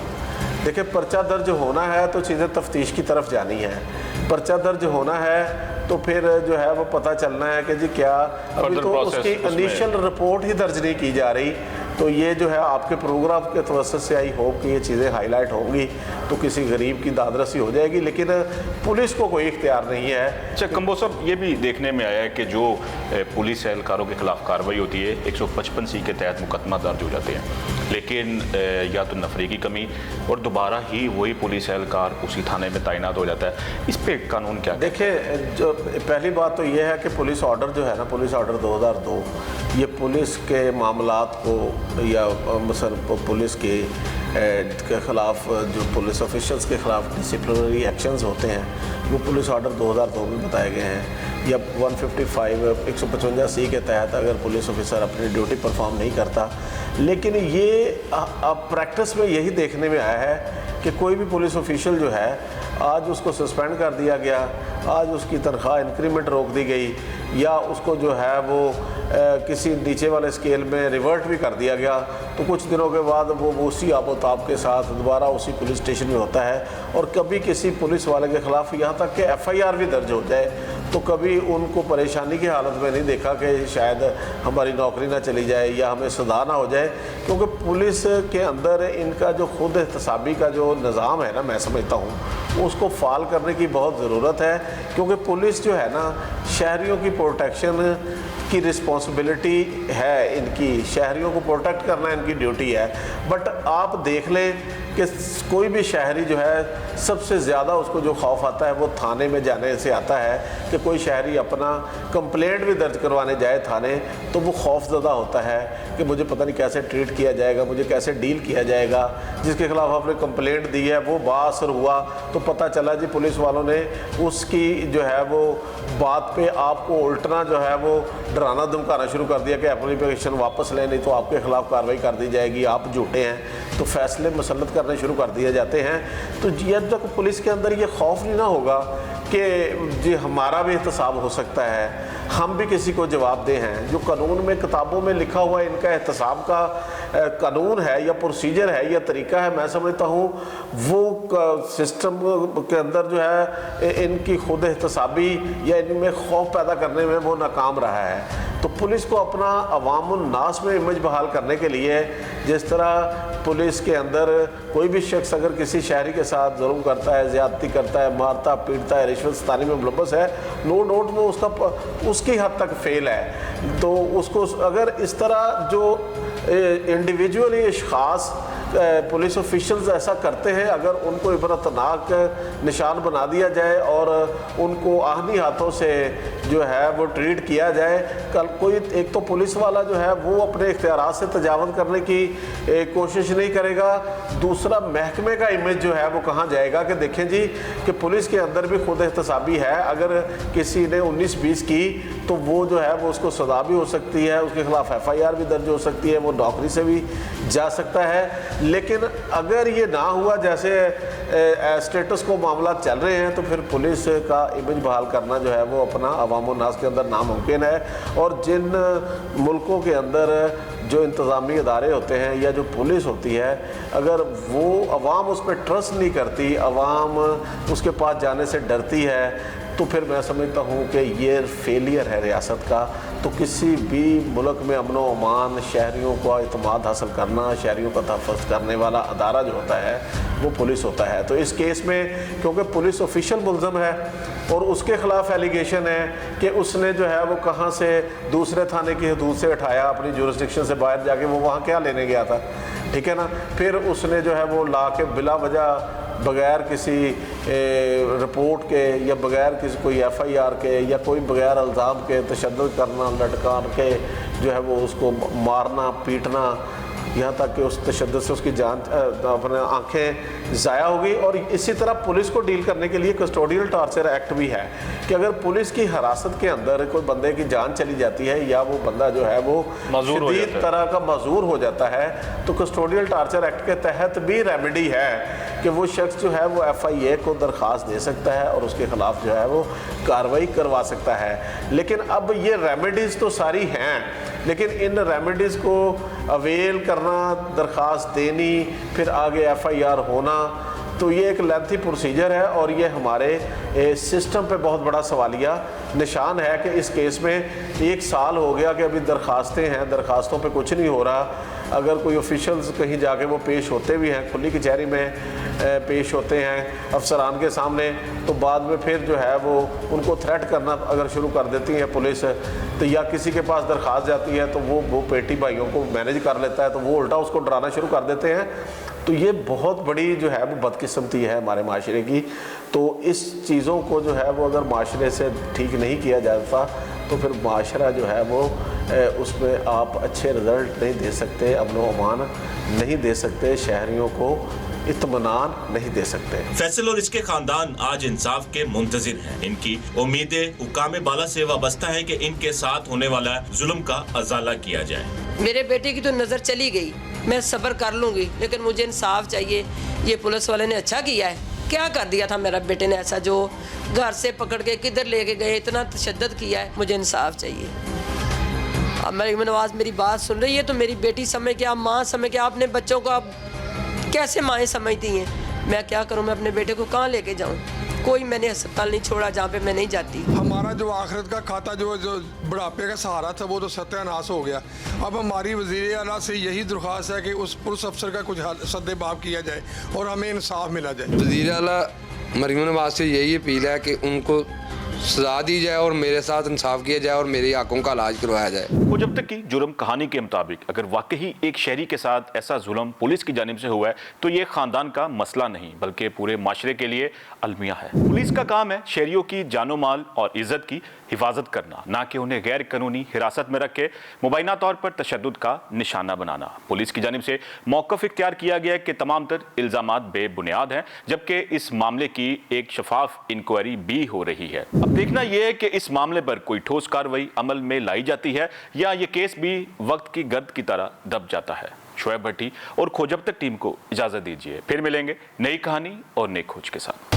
देखिए, पर्चा दर्ज होना है तो चीज़ें तफ्तीश की तरफ जानी है, पर्चा दर्ज होना है तो फिर जो है वो पता चलना है कि जी क्या, अभी तो उसकी इनिशियल रिपोर्ट ही दर्ज नहीं की जा रही। तो ये जो है आपके प्रोग्राम के तवज्जुह से आई होप कि ये चीज़ें हाईलाइट होंगी तो किसी गरीब की दादरसी हो जाएगी, लेकिन पुलिस को कोई इख्तियार नहीं है। अच्छा कंबो साहब, ये भी देखने में आया है कि जो पुलिस एहलकारों के खिलाफ कार्रवाई होती है 155C के तहत मुकदमा दर्ज हो जाते हैं, लेकिन या तो नफरी की कमी और दोबारा ही वही पुलिस एहलकार उसी थाने में तैनात हो जाता है। इस पे कानून क्या? देखिए, जो पहली बात तो ये है कि पुलिस ऑर्डर जो है ना, पुलिस ऑर्डर 2002, ये पुलिस के मामलात को या मसलन पुलिस के ख़िलाफ़ जो पुलिस ऑफिशल्स के ख़िलाफ़ डिसिप्लिनरी एक्शंस होते हैं, वो पुलिस ऑर्डर 2002 में बताए गए हैं। या 155C के तहत अगर पुलिस ऑफिसर अपनी ड्यूटी परफॉर्म नहीं करता, लेकिन ये अब प्रैक्टिस में यही देखने में आया है कि कोई भी पुलिस ऑफिशियल जो है, आज उसको सस्पेंड कर दिया गया, आज उसकी तनख्वाह इंक्रीमेंट रोक दी गई, या उसको जो है वो किसी नीचे वाले स्केल में रिवर्ट भी कर दिया गया, तो कुछ दिनों के बाद वो उसी आबोताब के साथ दोबारा उसी पुलिस स्टेशन में होता है। और कभी किसी पुलिस वाले के ख़िलाफ़ यहाँ तक कि FIR भी दर्ज हो जाए, तो कभी उनको परेशानी की हालत में नहीं देखा कि शायद हमारी नौकरी ना चली जाए या हमें सदा ना हो जाए, क्योंकि पुलिस के अंदर इनका जो खुद एहतसाबी का जो निज़ाम है ना, मैं समझता हूँ उसको फाल करने की बहुत ज़रूरत है, क्योंकि पुलिस जो है ना, शहरियों की प्रोटेक्शन की रिस्पॉन्सिबिलिटी है इनकी, शहरियों को प्रोटेक्ट करना इनकी ड्यूटी है। बट आप देख लें कि कोई भी शहरी जो है, सबसे ज़्यादा उसको जो खौफ आता है वो थाने में जाने से आता है कि कोई शहरी अपना कंप्लेंट भी दर्ज करवाने जाए थाने, तो वो खौफज़दा होता है कि मुझे पता नहीं कैसे ट्रीट किया जाएगा, मुझे कैसे डील किया जाएगा। जिसके खिलाफ आपने कंप्लेंट दी है वो बाअसर हुआ तो पता चला जी पुलिस वालों ने उसकी जो है वो बात पे आपको उल्टना जो है वो डराना धमकाना शुरू कर दिया कि एप्लीकेशन वापस लें, नहीं तो आपके खिलाफ कार्रवाई कर दी जाएगी, आप झूठे हैं, तो फैसले मुसल्लत करने शुरू कर दिए जाते हैं। तो जब तक पुलिस के अंदर ये खौफ नहीं ना होगा कि जी हमारा भी एहतसाब हो सकता है, हम भी किसी को जवाबदेह हैं, जो कानून में किताबों में लिखा हुआ इनका एहतसाब का कानून है या प्रोसीजर है या तरीका है, मैं समझता हूँ वो सिस्टम के अंदर जो है इनकी खुद एहतसाबी या इनमें खौफ पैदा करने में वो नाकाम रहा है। तो पुलिस को अपना अवामुन्नास में इमेज बहाल करने के लिए, जिस तरह पुलिस के अंदर कोई भी शख्स अगर किसी शहरी के साथ जुल्म करता है, ज़्यादती करता है, मारता पीटता है, रिश्वत सतानी में मुलव्वस है, नो डाउट वो उसकी हद तक फेल है। तो उसको अगर इस तरह जो इंडिविजुअली अशख़ास पुलिस ऑफिशल्स ऐसा करते हैं, अगर उनको इबरतनाक निशान बना दिया जाए और उनको आहनी हाथों से जो है वो ट्रीट किया जाए, कल कोई एक तो पुलिस वाला जो है वो अपने इख्तियारात से तजावुज़ करने की कोशिश नहीं करेगा, दूसरा महकमे का इमेज जो है वो कहाँ जाएगा कि देखें जी कि पुलिस के अंदर भी खुद एहतसाबी है, अगर किसी ने 19-20 की तो वो जो है वो उसको सज़ा भी हो सकती है, उसके खिलाफ FIR भी दर्ज हो सकती है, वो नौकरी से भी जा सकता है। लेकिन अगर ये ना हुआ, जैसे स्टेटस को मामला चल रहे हैं, तो फिर पुलिस का इमेज बहाल करना जो है वो अपना अवाम और नास के अंदर नामुमकिन है। और जिन मुल्कों के अंदर जो इंतज़ामी अदारे होते हैं या जो पुलिस होती है, अगर वो अवाम उस पर ट्रस्ट नहीं करती, अवाम उसके पास जाने से डरती है, तो फिर मैं समझता हूँ कि ये फेलियर है रियासत का। तो किसी भी मुल्क में अमन व अमान, शहरियों को इत्मीनान हासिल करना, शहरियों का तहफ़्फ़ुज़ करने वाला अदारा जो होता है वो पुलिस होता है। तो इस केस में क्योंकि पुलिस ऑफिशियल मुल्ज़म है और उसके ख़िलाफ़ एलिगेशन है कि उसने जो है वो कहाँ से दूसरे थाने की हदूद से उठाया, अपनी जुरिस्डिक्शन से बाहर जाके वो वहाँ क्या लेने गया था, ठीक है ना। फिर उसने जो है वो ला के बिला वजह, बग़ैर किसी रिपोर्ट के या बग़ैर किसी कोई FIR के या कोई बग़ैर इल्ज़ाम के तशद्दुद करना, लटकान के जो है वो उसको मारना, पीटना, यहाँ तक कि उस तशद्दुद से उसकी जान, अपने आंखें ज़ाया हो गई। और इसी तरह पुलिस को डील करने के लिए कस्टोडियल टॉर्चर एक्ट भी है कि अगर पुलिस की हिरासत के अंदर कोई बंदे की जान चली जाती है या वो बंदा जो है वो शदीद तरह का मजूर हो जाता है, तो कस्टोडियल टॉर्चर एक्ट के तहत भी रेमेडी है कि वो शख्स जो है वो FIA को दरख्वास्त दे सकता है और उसके ख़िलाफ़ जो है वो कार्रवाई करवा सकता है। लेकिन अब ये रेमेडीज़ तो सारी हैं, लेकिन इन रेमेडीज़ को अवेल करना, दरख्वास्त देनी, फिर आगे FIR होना, तो ये एक लेंथी प्रोसीजर है और ये हमारे सिस्टम पे बहुत बड़ा सवालिया निशान है कि इस केस में 1 साल हो गया कि अभी दरख्वास्तें हैं, दरख्वास्तों पे कुछ नहीं हो रहा। अगर कोई ऑफिशियल्स कहीं जाके वो पेश होते भी हैं, खुली कचहरी में पेश होते हैं अफसरान के सामने, तो बाद में फिर जो है वो उनको थ्रेट करना अगर शुरू कर देती है पुलिस, तो या किसी के पास दरख्वास्त जाती है तो वो पेटी भाइयों को मैनेज कर लेता है, तो वो उल्टा उसको डराना शुरू कर देते हैं। तो ये बहुत बड़ी जो है वो बदकिस्मती है हमारे माशरे की। तो इस चीज़ों को जो है वो अगर माशरे से ठीक नहीं किया जाता तो फिर माशरा जो है वो उसमें आप अच्छे रिज़ल्ट नहीं दे सकते, अमन व अमान नहीं दे सकते, शहरियों को इत्मीनान नहीं दे सकते। फैसल और इसके खानदान आज इंसाफ के मुंतजिर हैं। इनकी उम्मीदें हुक्काम बाला से वाबस्ता है कि इनके साथ होने वाला जुल्म का अजाला किया जाए। मेरे बेटे की तो नज़र चली गई, मैं सब्र कर लूँगी, लेकिन मुझे इंसाफ चाहिए। ये पुलिस वाले ने अच्छा किया है, क्या कर दिया था मेरा बेटे ने ऐसा, जो घर से पकड़ के किधर लेके गए, इतना तशद्दुद किया है। मुझे इंसाफ चाहिए। अब मरीम नवाज मेरी बात सुन रही है तो मेरी बेटी समझ के, आप माँ समझ के, आपने बच्चों को आप कैसे माएँ समझती हैं। मैं क्या करूँ, मैं अपने बेटे को कहाँ लेके जाऊँ। कोई मैंने अस्पताल नहीं छोड़ा जहाँ पे मैं नहीं जाती। हमारा जो आखिरत का खाता जो बुढ़ापे का सहारा था वो तो सत्यानाश हो गया। अब हमारी वज़ीर आला से यही दरख्वास्त है कि उस पुलिस अफसर का कुछ सद्देबाब किया जाए और हमें इंसाफ मिला जाए। वज़ीर आला मरीम नवाज से यही अपील है कि उनको सजा दी जाए और मेरे साथ इंसाफ किया जाए और मेरी आंखों का इलाज करवाया जाए। वो जब तक की जुर्म कहानी के मुताबिक अगर वाकई एक शहरी के साथ ऐसा जुल्म पुलिस की जानिब से हुआ है तो ये खानदान का मसला नहीं बल्कि पूरे माशरे के लिए अलमिया है। पुलिस का काम है शहरियों की जानो माल और इज्जत की हिफाजत करना, ना कि उन्हें गैर कानूनी हिरासत में रख के मुबैना तौर पर तशद्दुद का निशाना बनाना। पुलिस की जानिब से मौक़िफ़ इख्तियार किया गया है कि तमाम तर इल्ज़ामात बेबुनियाद हैं, जबकि इस मामले की एक शफाफ इंक्वायरी भी हो रही है। अब देखना यह है कि इस मामले पर कोई ठोस कार्रवाई अमल में लाई जाती है या ये केस भी वक्त की गर्द की तरह दब जाता है। शोएब भट्टी और खोज अब तक टीम को इजाज़त दीजिए, फिर मिलेंगे नई कहानी और नई खोज के साथ।